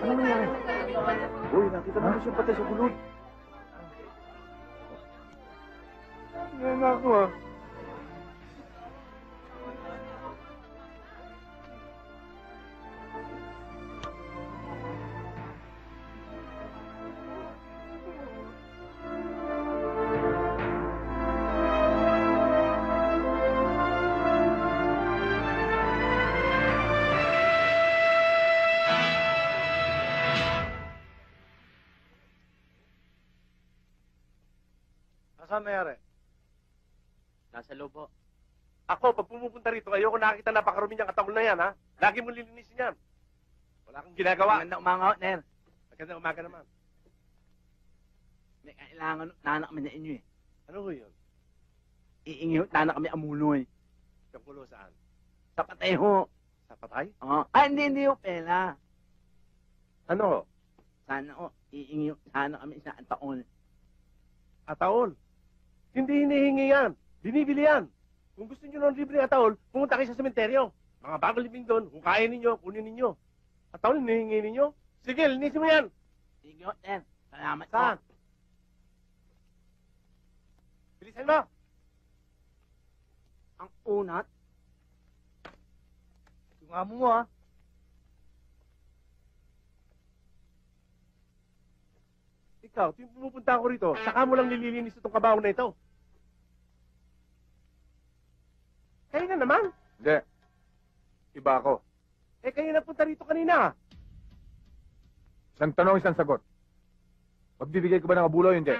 Ano nangyari? Uy, nakita namin siyang patay sa gulod. Ngayon ako ah. Saan mayari? Nasa loob po. Ako, pag pumupunta rito, ayoko nakakita napakarumi niyang katawal na yan, ha? Lagi mo lilinisin yan. Wala kang ginagawa. Maganda umangaw, Ner. Maganda umaga naman. May kailangan nanak kami na inyo eh. Ano ho yun? Iingi ho, nanak kami amuloy. Tungkulo saan? Sa patay ho. Sa patay? Oo. Ay, hindi ho, pela. Ano ho? Sana ho, iingi ho, sana kami sa taon. Ataol? Hindi hinihingi yan. Binibili yan. Kung gusto niyo ng libre ataol, pumunta kayo sa sementeryo. Mga bagong libing doon, hukayin ninyo, kunin ninyo. Ataol, hinihingi ninyo? Sige, linisin mo yan. Sige ho, Ner. Salamat Saan? ho. Bilisan mo. Ang unat. Yung amo mo ah. Ikaw, tuwing pumupunta ako rito, saka mo lang nililinis itong kabaho na ito. Kayo na naman. Hindi. Iba ako. Eh, kayo napunta rito kanina. Isang tanong, isang sagot. Magbibigay ka ba ng abulo o hindi?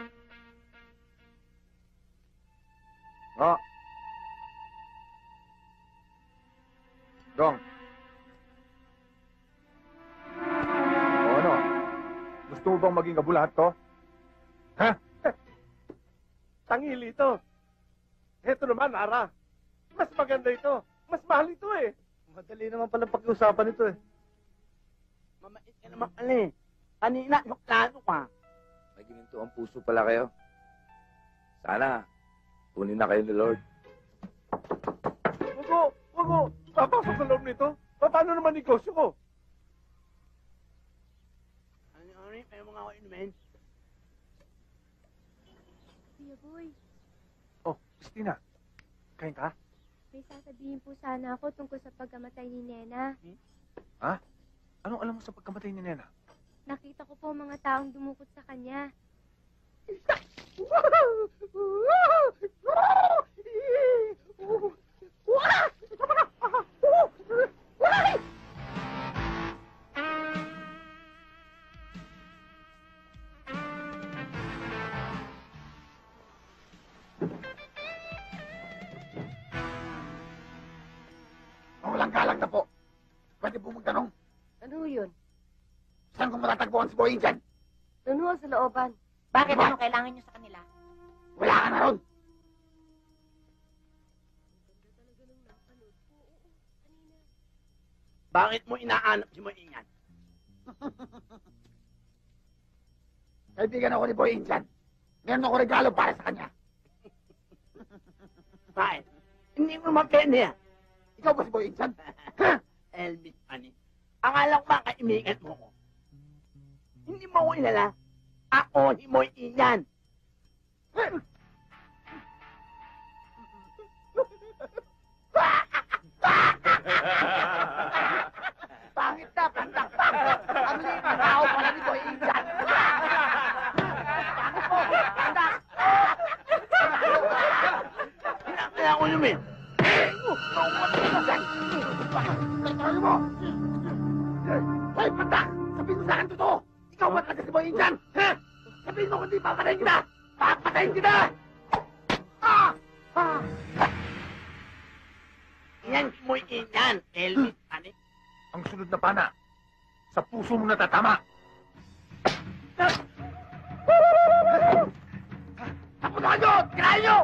Oo. Dong. O ano? Gusto mo bang maging abulahat to? Ha? Tangili ito. Heto naman, Ara. Mas maganda ito. Mas mahal ito eh. Madali naman pala pag-usapan ito eh. Mamait ka naman pala eh. Kanina, suklado ka. May gininto ang puso pala kayo. Sana, tunin na kayo ni Lord. Wag mo. Papasok sa loob nito. Paano naman negosyo ko? Ano, may mga ako inumin. Kuya Boy, Oh, Christina. Kain ka? may sasabihin po sana ako tungkol sa pagkamatay ni Nena. Ha? Anong alam mo sa pagkamatay ni Nena? Nakita ko po mga taong dumukot sa kanya. Walang galang na po. Pwede po magtanong, Ano yun? saan ko matatagpuan si Boy dyan? Doon ho sa looban. Bakit ano kailangan nyo sa kanila? Wala ka na ron. Bakit mo inaanap si Moingan? Kaibigan ako ni Boy Injan. Meron ako regalo para sa kanya. Bakit? Hindi mo mapende ah. Ikaw ba si Boy Injan? Elvis, ani. Akala ko ba kaibigan mo ko? Hindi mo ko ilala. Ako si Moingan. Pangit na, pantakpan. Ang liit na tao pala ni Boy Injan. Pangit mo, pandak. Kaya ko lumin. Tayo mo. Hoy, pandak. Sabihin mo sa akin totoo. Ikaw ba talaga si Boy Injan? Ha? Sabihin mo kung di papatayin kita. Papatayin kita. Ah! Ah! Yan si Moingan. Elvis, ani. Ang sunod na pana, sa puso mo natatama. Ako na kayo! Kinahin nyo!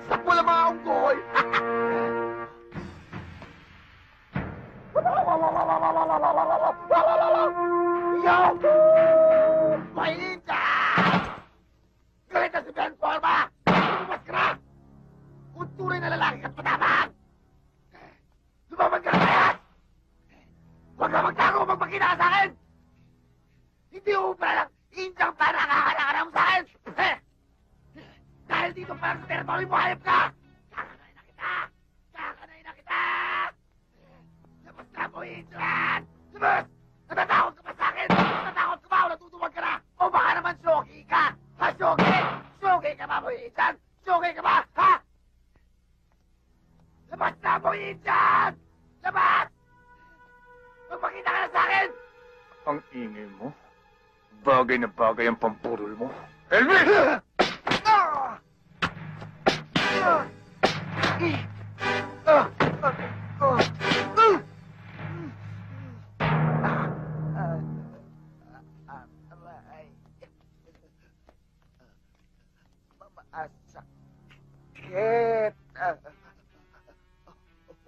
Sakbo lang mga unggoy! Yahoo! Mainita! Galit na si Ben Forma! Lumas ka na! Kung tunay na lalaki ka't matabang! Lumaban ka na kaya! Huwag ka magtago o magpakita ka sa akin! Hindi mo pala lang injang para nakakalakan mo sa akin! Dahil dito para sa territory mo, hayop ka! Kakanain na kita! Kakanain na kita! Labas na mo, Adrian! Labas! Natatakot ka ba sa akin? Natatakot ka ba o natutuwag ka na? O baka naman shogi ka? Ha, shogi? Shogi ka ba, Boy Adrian? Shogi ka ba? Ha? Labas na mo, Adrian! Labas! Magpakita ka na sa akin! Ang ingay mo. Bagay na bagay ang pampurol mo. Elvis! Masakit!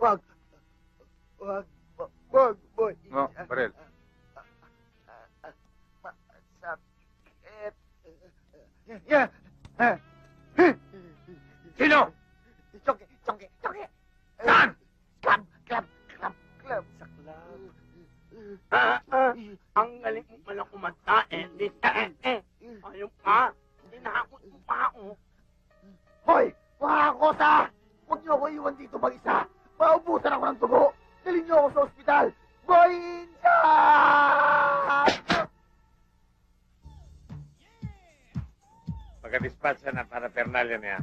Wag! Wag! Wag, boy! No, Barel. Masakit! Yeah! Sino? Chongke! Chongke! Chongke! Saan? Club! Club! Club! Club! Sa club! Ang galing mo pala kumanta, Elvis. Ayun pa. Hinahakot mo pa ako. Hoy! Mga kosa! Huwag niyo ako iwan dito mag-isa! Maubusan ako ng dugo! Dalhin niyo ako sa ospital! Boy Injan! Pagka-dispatch na para Pernalya niya,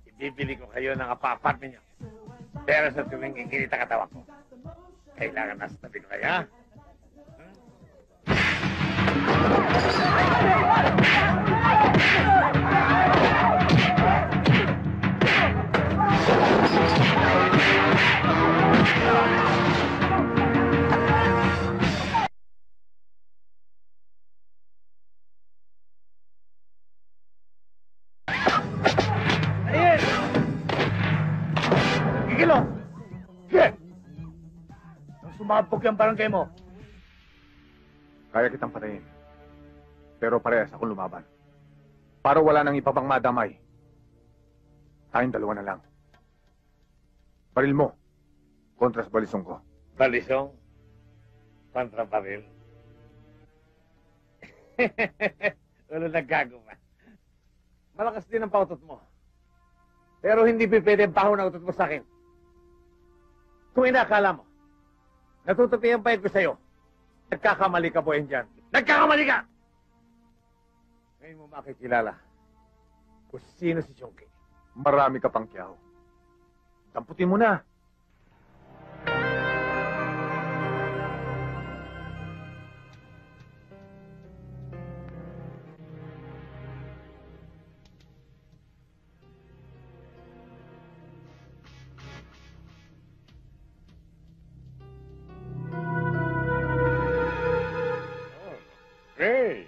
ibibili ko kayo ng apa-apart ninyo. Pero sa tuwing kikilita katawa ko, kailangan nasa tabi ko kayo, ha? Ayan! Gigilo! Sige! Nang sumabog yung barangay mo, Kaya kitang patayin. Pero parehas akong lumaban. Para wala nang iba pang madamay. Tayong dalawa na lang. Baril mo. Kontra sa balisong ko. Balisong? Kontra baril? Ulo naggago pa. Malakas din ang pautot mo. Pero hindi pwede ang paho na utot mo sa akin. Kung inakala mo, natutupi ang bayad ko sa'yo, nagkakamali ka, Boy Indian. Nagkakamali ka! Ngayon mo makikilala kung sino si Chongke. Marami ka pang kiyaw. Damputin mo na. Hey!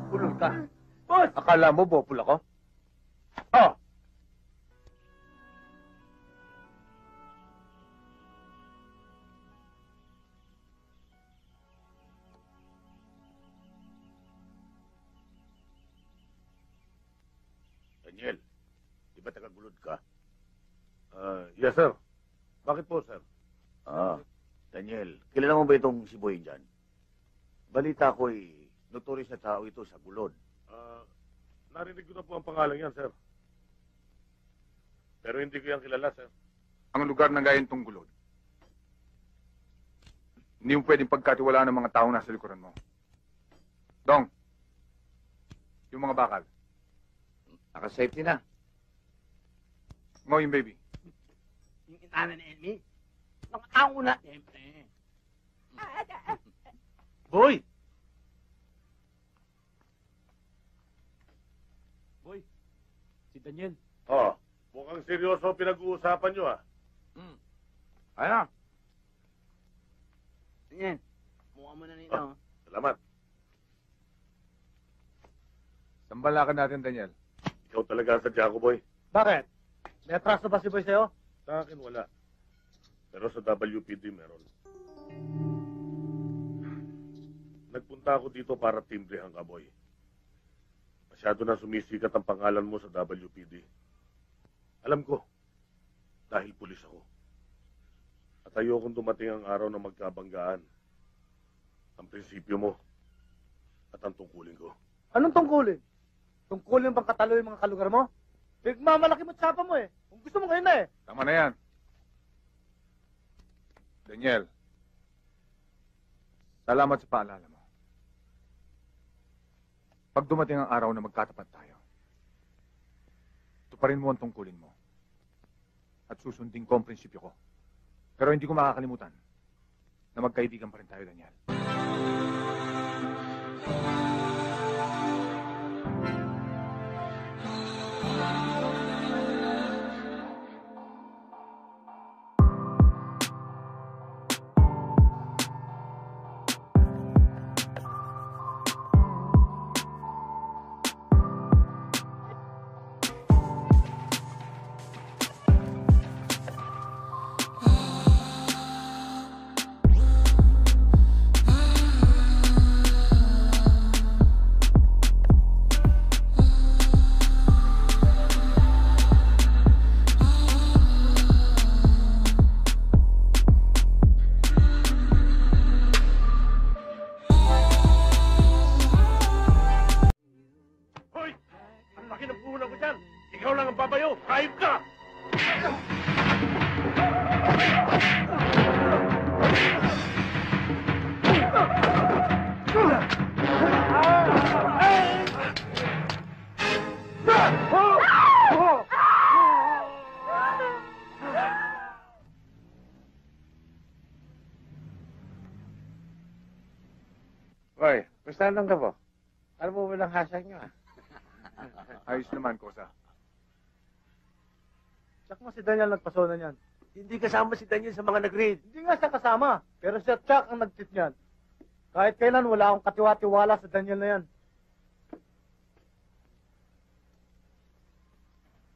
Pulol ka. Akala mo bopul ako? Oh! Daniel, di ba taga-gulod ka? Yes, sir. Bakit po, sir? Daniel, kilala mo ba itong si Boy dyan? Balita ko'y notorious na tao ito sa gulod. Narinig ko na po ang pangalan yan, sir. Pero hindi ko yan kilala, sir. Ang lugar ng gayantong gulod. Hindi mo pwedeng pagkatiwalaan ng mga taong nasa likuran mo. Dong, yung mga bakal. Naka-safety na. Ngo yung baby. Yung inana ni Elmi. Nakatawa na, siyempre. Boy! Boy, si Daniel. Oh, mukhang seryoso ang pinag-uusapan nyo, ah. Ano? Yan. Mukha mo na nito. Salamat. Sambalakan natin, Daniel. Ikaw talaga sa Jaco, boy. Bakit? May atraso ba si Boy sa'yo? Sa akin, wala. Pero sa WPD, meron. Nagpunta ako dito para timbrehan ka, boy. Masyado na sumisikat ang pangalan mo sa WPD. Alam ko, dahil pulis ako. At ayokong dumating ang araw na magkabanggaan. Ang prinsipyo mo at ang tungkulin ko. Anong tungkulin? Tungkulin bang katalo yung mga kalugar mo? Pigmamalaki mo tsapa mo eh. Kung gusto mo ngayon na eh. Tama na yan. Daniel, salamat sa paalala mo. Pag dumating ang araw na magkatapat tayo, tuparin mo ang tungkulin mo. At susundin ko ang prinsipyo ko. Pero hindi ko makakalimutan na magkaibigan pa rin tayo, Daniel. Ikaw lang ang babayo! Hayop ka! Hoy, basta lang ka po. Ano mo walang hasag nyo, ah? Ayos naman, Kosa. Tsak mo si Daniel nagpasona niyan. Hindi kasama si Daniel sa mga nag-read. Hindi nga siya kasama. Pero siya Chuck ang nag-tip niyan. Kahit kailan wala akong katiwa-tiwala sa Daniel na yan.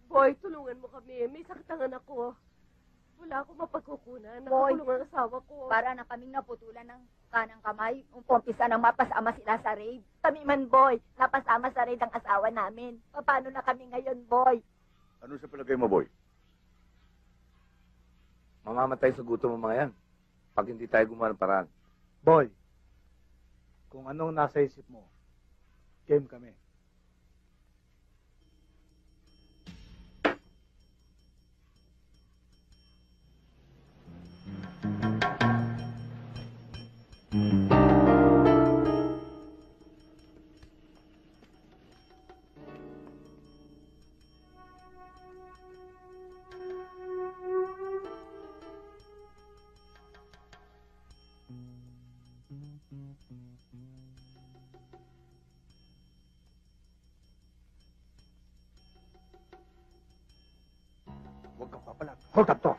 Boy, tulungan mo kami. May sakit ang anak ko. Wala akong mapagkukunan. Boy, Nakakulong ang asawa ko. Para na kaming naputulan ng kanang kamay. Umpisa nang mapasama sila sa raid. Kami man, boy. Napasama sa raid ang asawa namin. Paano na kami ngayon, boy? Ano sa palagay mo, boy? Mamamatay sa gutom ang mga yan. Pag hindi tayo gumawa ng paraan. Boy, kung anong nasa isip mo, game kami. Huwag kang papalag. Hold up to.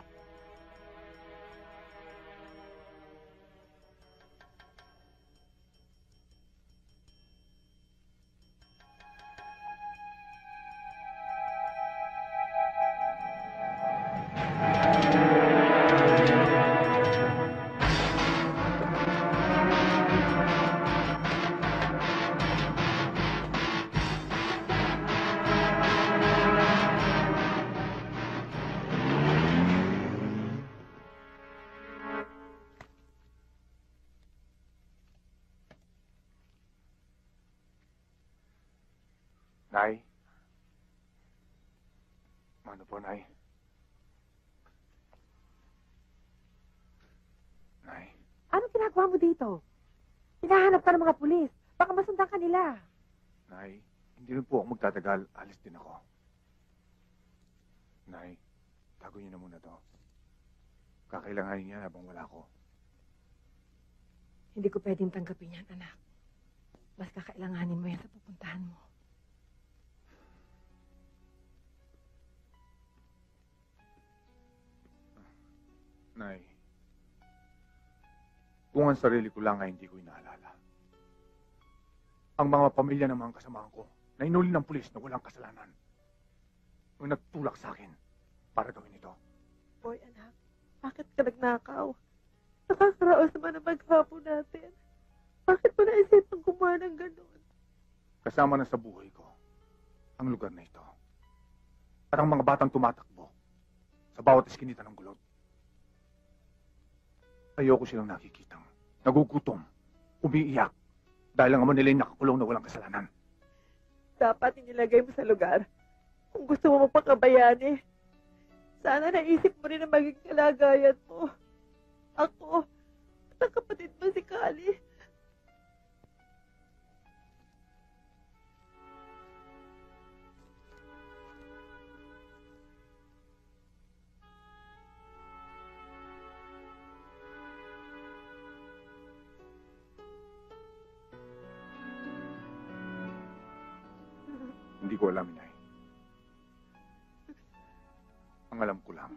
Nay? Ano po, Nay? Nay? Anong ginagawa mo dito? Hinahanap ka ng mga pulis. Baka masundan ka nila. Nay, hindi rin po ako magtatagal. Alis din ako. Nay, Itago niyo na muna to. Kakailanganin niya habang wala ko. Hindi ko pwedeng tanggapin yan, anak. Mas kakailanganin mo yan sa pupuntahan mo. Nay, kung ang sarili ko lang ay hindi ko inaalala. Ang mga pamilya ng mga kasamahan ko na inuli ng pulis na walang kasalanan. Ang nagtulak sa akin para gawin ito. Boy, anak, bakit ka nagnakaw? Nakakaraos naman ang maghapon natin. Bakit mo naisipang gumawa ng ganun? Kasama na sa buhay ko ang lugar na ito. At ang mga batang tumatakbo sa bawat iskinita ng gulod. Ayoko silang nakikitang nagugutom, umiiyak, dahil ang ama nila ay nakakulong na walang kasalanan. Dapat inilagay mo sa lugar kung gusto mo mapakabayani. Sana naisip mo rin na maging kalagayan mo. Ako, at ang kapatid mo si Kali. Hindi ko alam, Inay. Ang alam ko lang,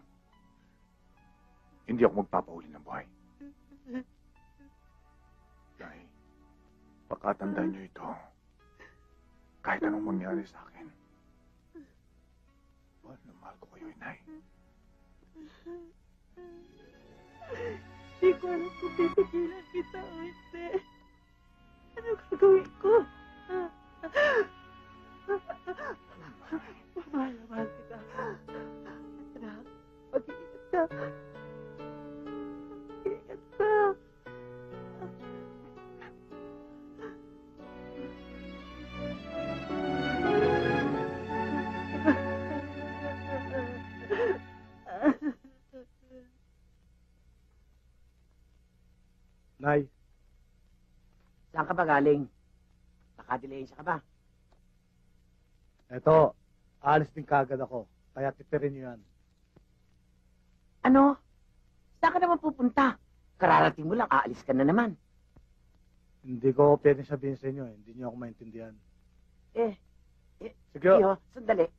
hindi ako magpapahuli ng buhay. Dahil, pakatandaan niyo ito, kahit anong mangyari sa akin. Mahal na mahal ko kayo, Inay. Hindi ko alam kung titigilan kita o hindi. Ano gagawin ko? Mahal na mahal kita. Anak, mag-iingat ka. Mag-iingat ka. Nay, Saan ka ba galing? Nakadilensya ka ba? eto, alis din kagad ako. Kaya tipirin niyo yan. Ano? Saan ka naman pupunta? Kararating mo lang, aalis ka na naman. Hindi ko pwedeng sabihin sa inyo. Hindi niyo ako maintindihan. Sige. Iyo, sandali.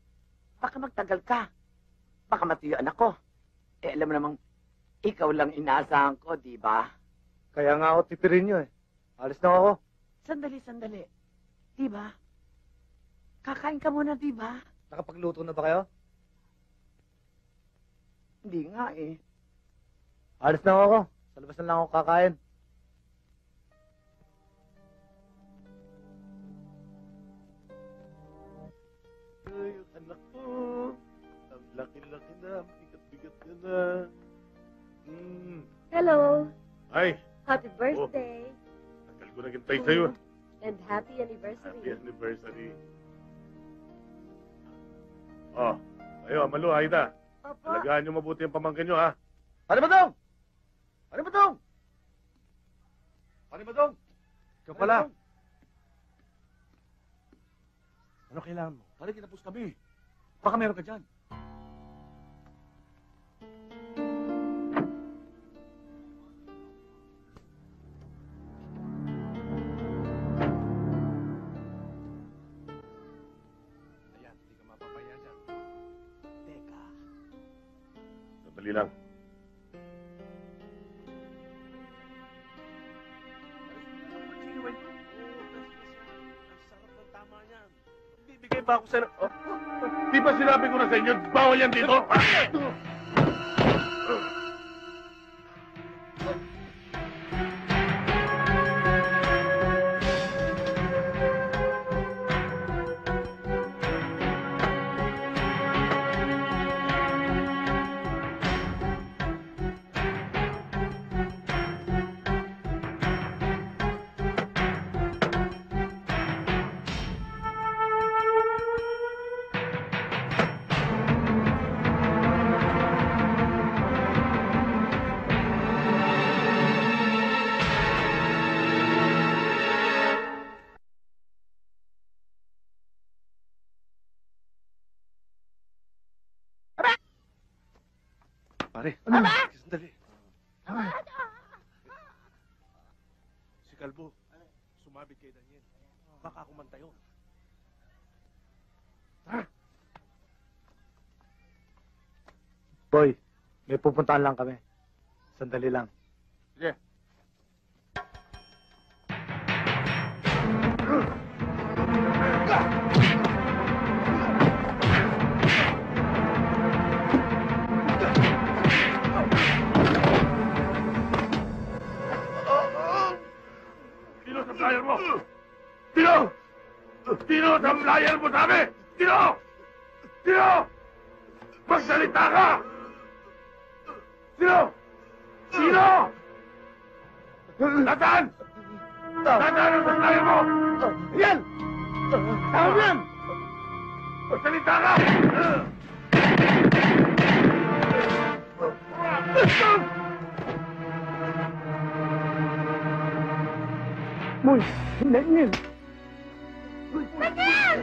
Baka magtagal ka. Baka matuyuan ako. Alam mo namang, ikaw lang inaasahan ko, di ba? Kaya nga ako tipirin niyo eh. Alis na ako. Sandali. Di ba? Kakain ka muna, di ba? Nakapagluto na ba kayo? Hindi nga eh. Alis na ako. Sa labas na lang ako kakain. Ay, anak ko. Ang laki-laki na. Bigat-bigat ka na. Hello. Ay, Happy birthday. tagal ko naghintay sa'yo. And happy anniversary. Happy anniversary. Oh, ayo, Malu, Aida. Opo. Alagaan niyo mabuti ang pamangkin niyo, ha? Pare Badong! Pare Badong! Pare Badong! Ikaw pala. Ano kailangan mo? Pare, kinapos kami. Baka meron ka dyan. Ayan, hindi ka mapapaya dyan. Teka. Sandali lang. Bibigay ba ako sa... Oh, di ba sinabi ko na sa inyo, bawal yan dito? Pare, sandali. Si Kalbo, sumabit kay Daniel. Baka kumanta yun. Boy, may pupuntahan lang kami. Sandali lang. Sige. Sino sa flyer mo? Sino? Sino sa flyer mo sabi? Sino? Sino? Magsalita ka! Sino? Sino? Nasaan? Nasaan ang flyer mo? Yan! Tama yan! Magsalita ka! Moy, Daniel! Daniel!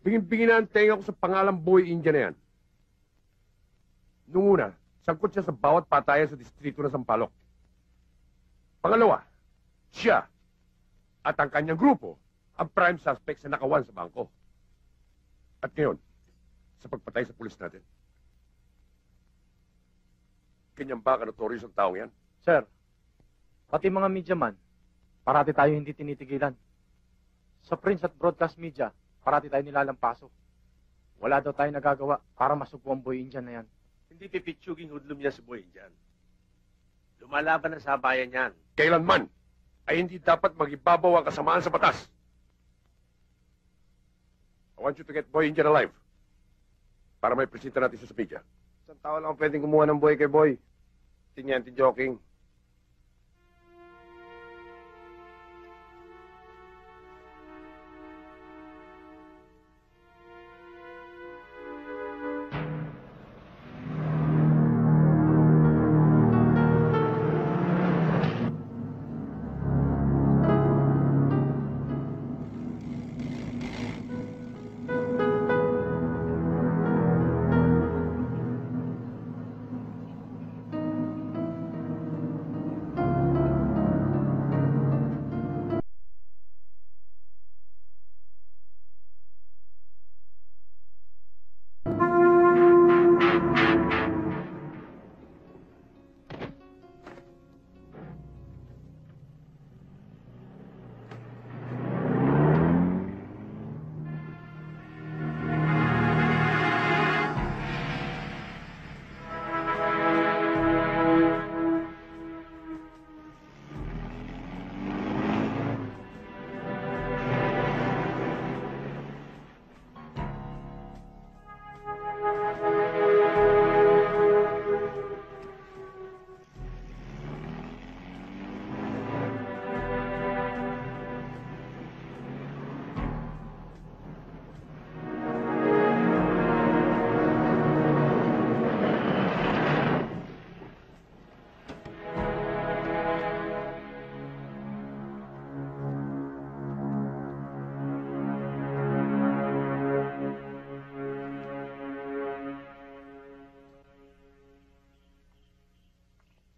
Bingin-bingin na ang tenga ko sa pangalang Boy India na yan. Nung una, sangkot siya sa bawat patayan sa distrito ng Sampaloc. Pangalawa, siya at ang kanyang grupo ang prime suspect sa nakawan sa bangko. At ngayon, sa pagpatay sa pulis natin. Ganyan ba ka-notorious ang taong yan? Sir, pati mga media man, parati tayo hindi tinitigilan. Sa print at broadcast media, parati tayo nilalampaso. Wala daw tayo nagagawa para masugpo ang Boy Indian na yan. Hindi pipitsuging hudlum niya si Boy Indian. Lumalaban na sa bayan niyan. Kailanman ay hindi dapat magibabaw ang kasamaan sa batas. I want you to get Boy Indian alive para may presenta natin siya sa media. Isang tao lang pwedeng kumuha ng buhay kay Boy. Tinyanti joking.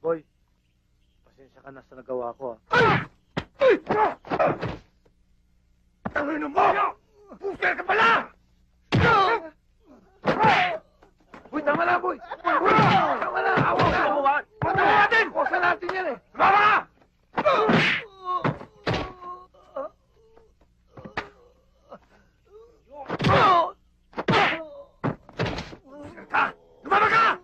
Boy, pasensya ka na sa nagawa ko. Tangin mo! Puser ka pala! Boy, tama na, boy! Tama na! Awa ka! Tama natin! Kusa natin yan eh! Tama na! Lumaba ka!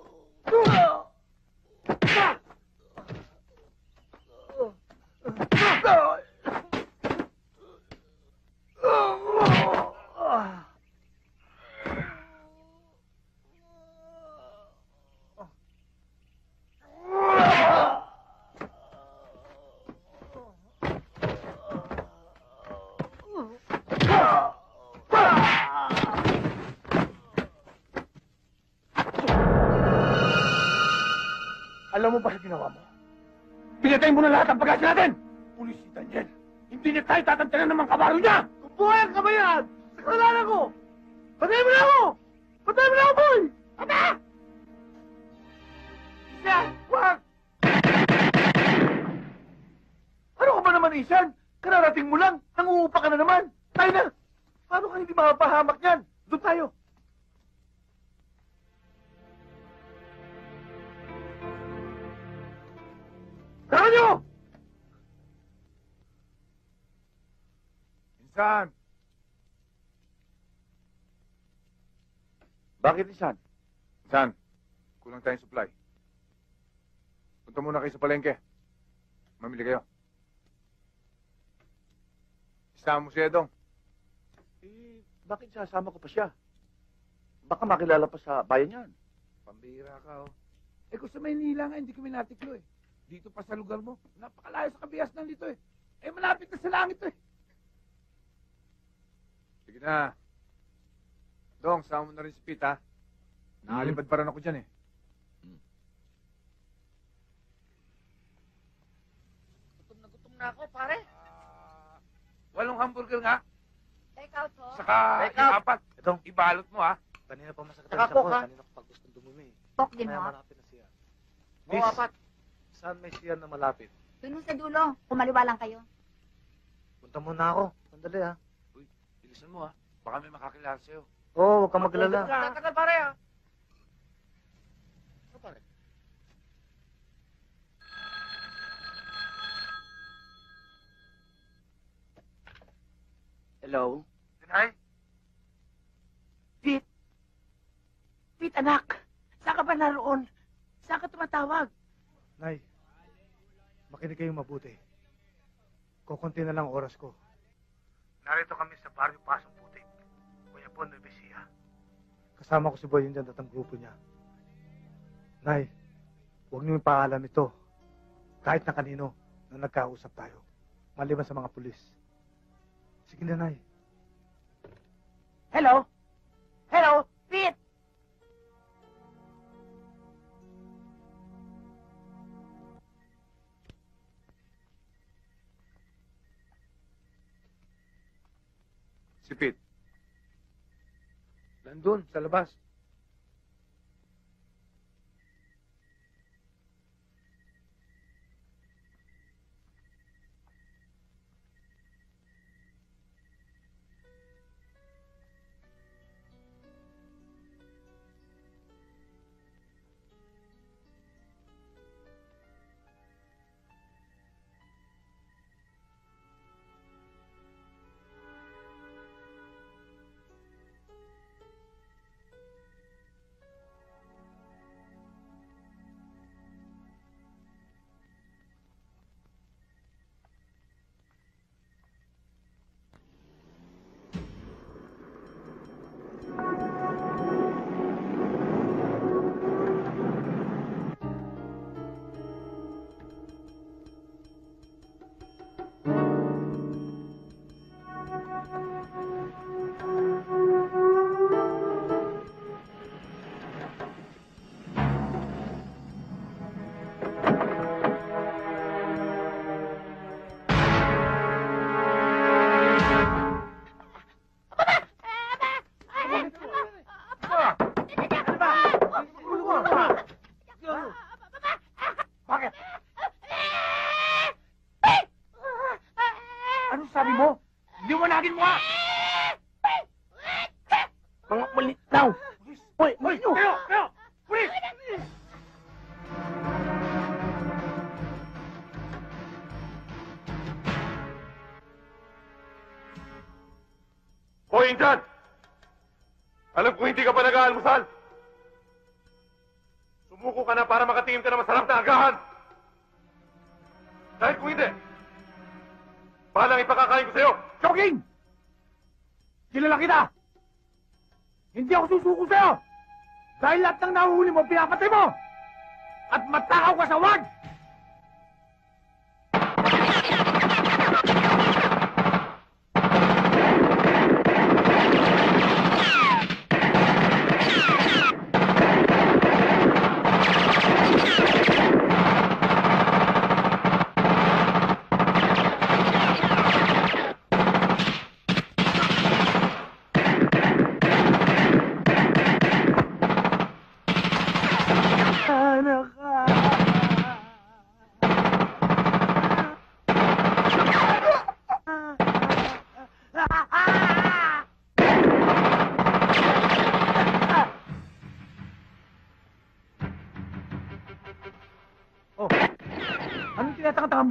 Alam mo ba sa ginawa mo? Pinatay mo na lahat ang pag-asa natin! pulis si Daniel, hindi niya tayo tatantanan ng mga kabaro niya! Kung buhay ang kabayan, sa kasalanan ko! Patay mo na ako! Patay mo na ako, boy! Ama! Isan! Wag! Ano ka ba naman, Isan? Kararating mo lang, nangungupa ka na naman. Tayo na! Paano ka hindi makapahamak yan? Doon tayo. Tara nyo! Insan! Bakit, Insan? Insan, kulang tayong supply. Punta muna kayo sa palengke. Mamili kayo. Isama mo si Edong. Bakit sasama ko pa siya? Baka makilala pa sa bayan yan. Pambira ka, oh. Eh kung sa Maynila nga, hindi kami natiklo eh. Dito pa sa lugar mo. Napakalayo sa kabias ng dito eh. Eh malapit na sa langit eh. Sige na. Dong, sama mo na rin si Pete, ha? Nakalipad pa rin ako dyan, eh. Gutom na ako, pare. 8 hamburger nga. Take out, ho. Saka Take yung out. 4. Itong ibalot mo, ha? Kanina pa masakit Saka Coke, ha? Kanina ko pag gustong dumumi. Coke din, Kaya ho. malapit na siya. Oo, 4. Saan may siya na malapit? Doon sa dulo. Kumaliwa lang kayo. Punta muna ako. Sandali, ha? Bilisan mo, ha? Baka may makakilala sa'yo. Oo, huwag kang maglala. Tagal, pare, ha? Ano, pare? Hello? Dinay? Pete, anak. Saan ka ba naroon? Saan ka tumatawag? Nay, makinig kayong mabuti. Kukunti na lang oras ko. Narito kami sa baryo Pasong Putik. Kuya po, Nueva Ecija. Kasama ko si Boy Indian at ang grupo niya. Nay, huwag niyo ipaalam ito. Kahit na kanino na nagkausap tayo. Maliban sa mga pulis. Sige na, Nay. Hello? Hello? Pete! Si Pete. Nandun, sa labas. Bakit? Ano sabi mo? Liwanagin mo nga! Mga malitaw! Hoy, nyo! Kayo! Pulis! Hoy, Insan! Alam ko hindi ka pa nag-aalmusal. Sumuko ka na para makatingin ka na masarap na agahan. Dahil kung hindi, palang ipakakain ko sa'yo. Joking! Kilala kita! Hindi ako susuko sa'yo! Dahil lahat ng nahuhuli mo, pinapatay mo! At matakaw ka sa wag!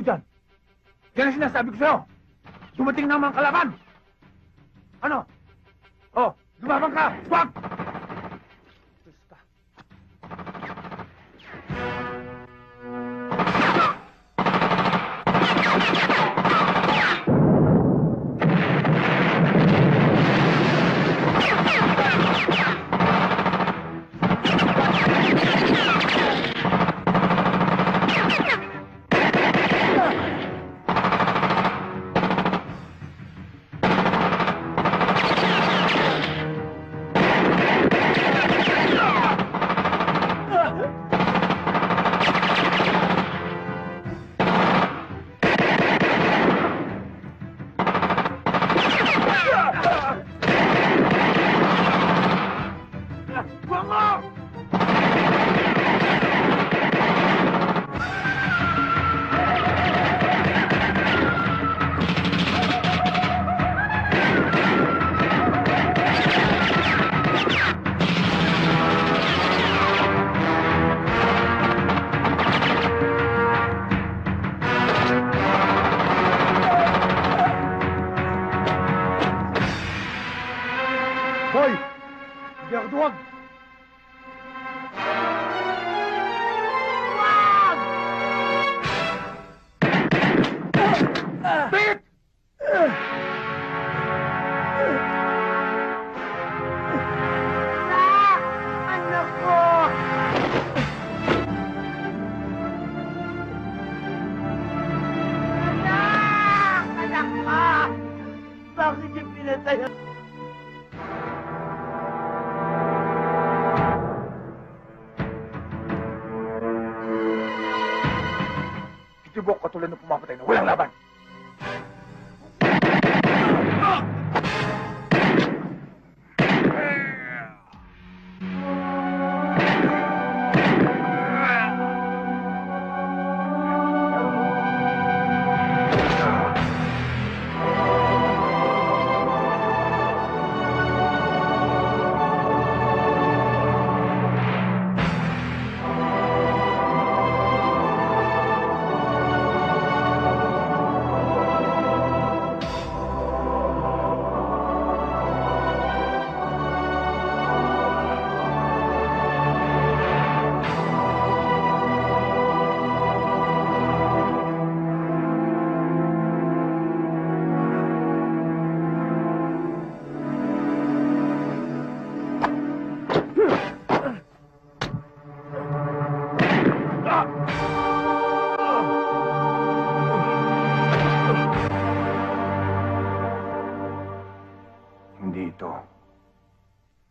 dyan. Yan ang sinasabi ko sa'yo. Dumating na ang mga kalaban. Ano? Oh, lumabang ka! Swag! Boy! Hindi ako duwag! Bit! Anak ko! Anak! Anak ka! Bakit yung pinatay ako? Kitibok katulad ng pumapatay na walang laban.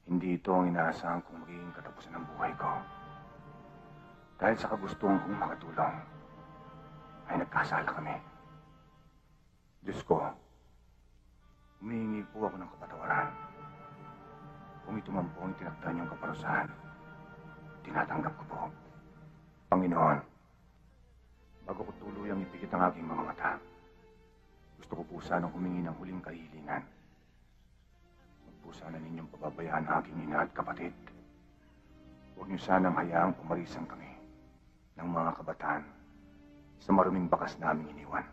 Hindi ito ang inaasahan kong magiging katapusan ng buhay ko. Dahil sa kagustuhan kong makatulong, ay nagkasala kami. Diyos ko, humihingi po ako ng kapatawaran. Kung ito man po ang itinakda niyong kaparusahan, tinatanggap ko po. Panginoon, bago ko tuluyang ipikit ang aking mga mata, gusto ko po sanang humingi ng huling kahilingan. Huwag po sana ninyong pababayaan ang aking ina at kapatid. Huwag niyo sanang hayaang pumarisan kami ng mga kabataan sa maruming bakas naming iniwan.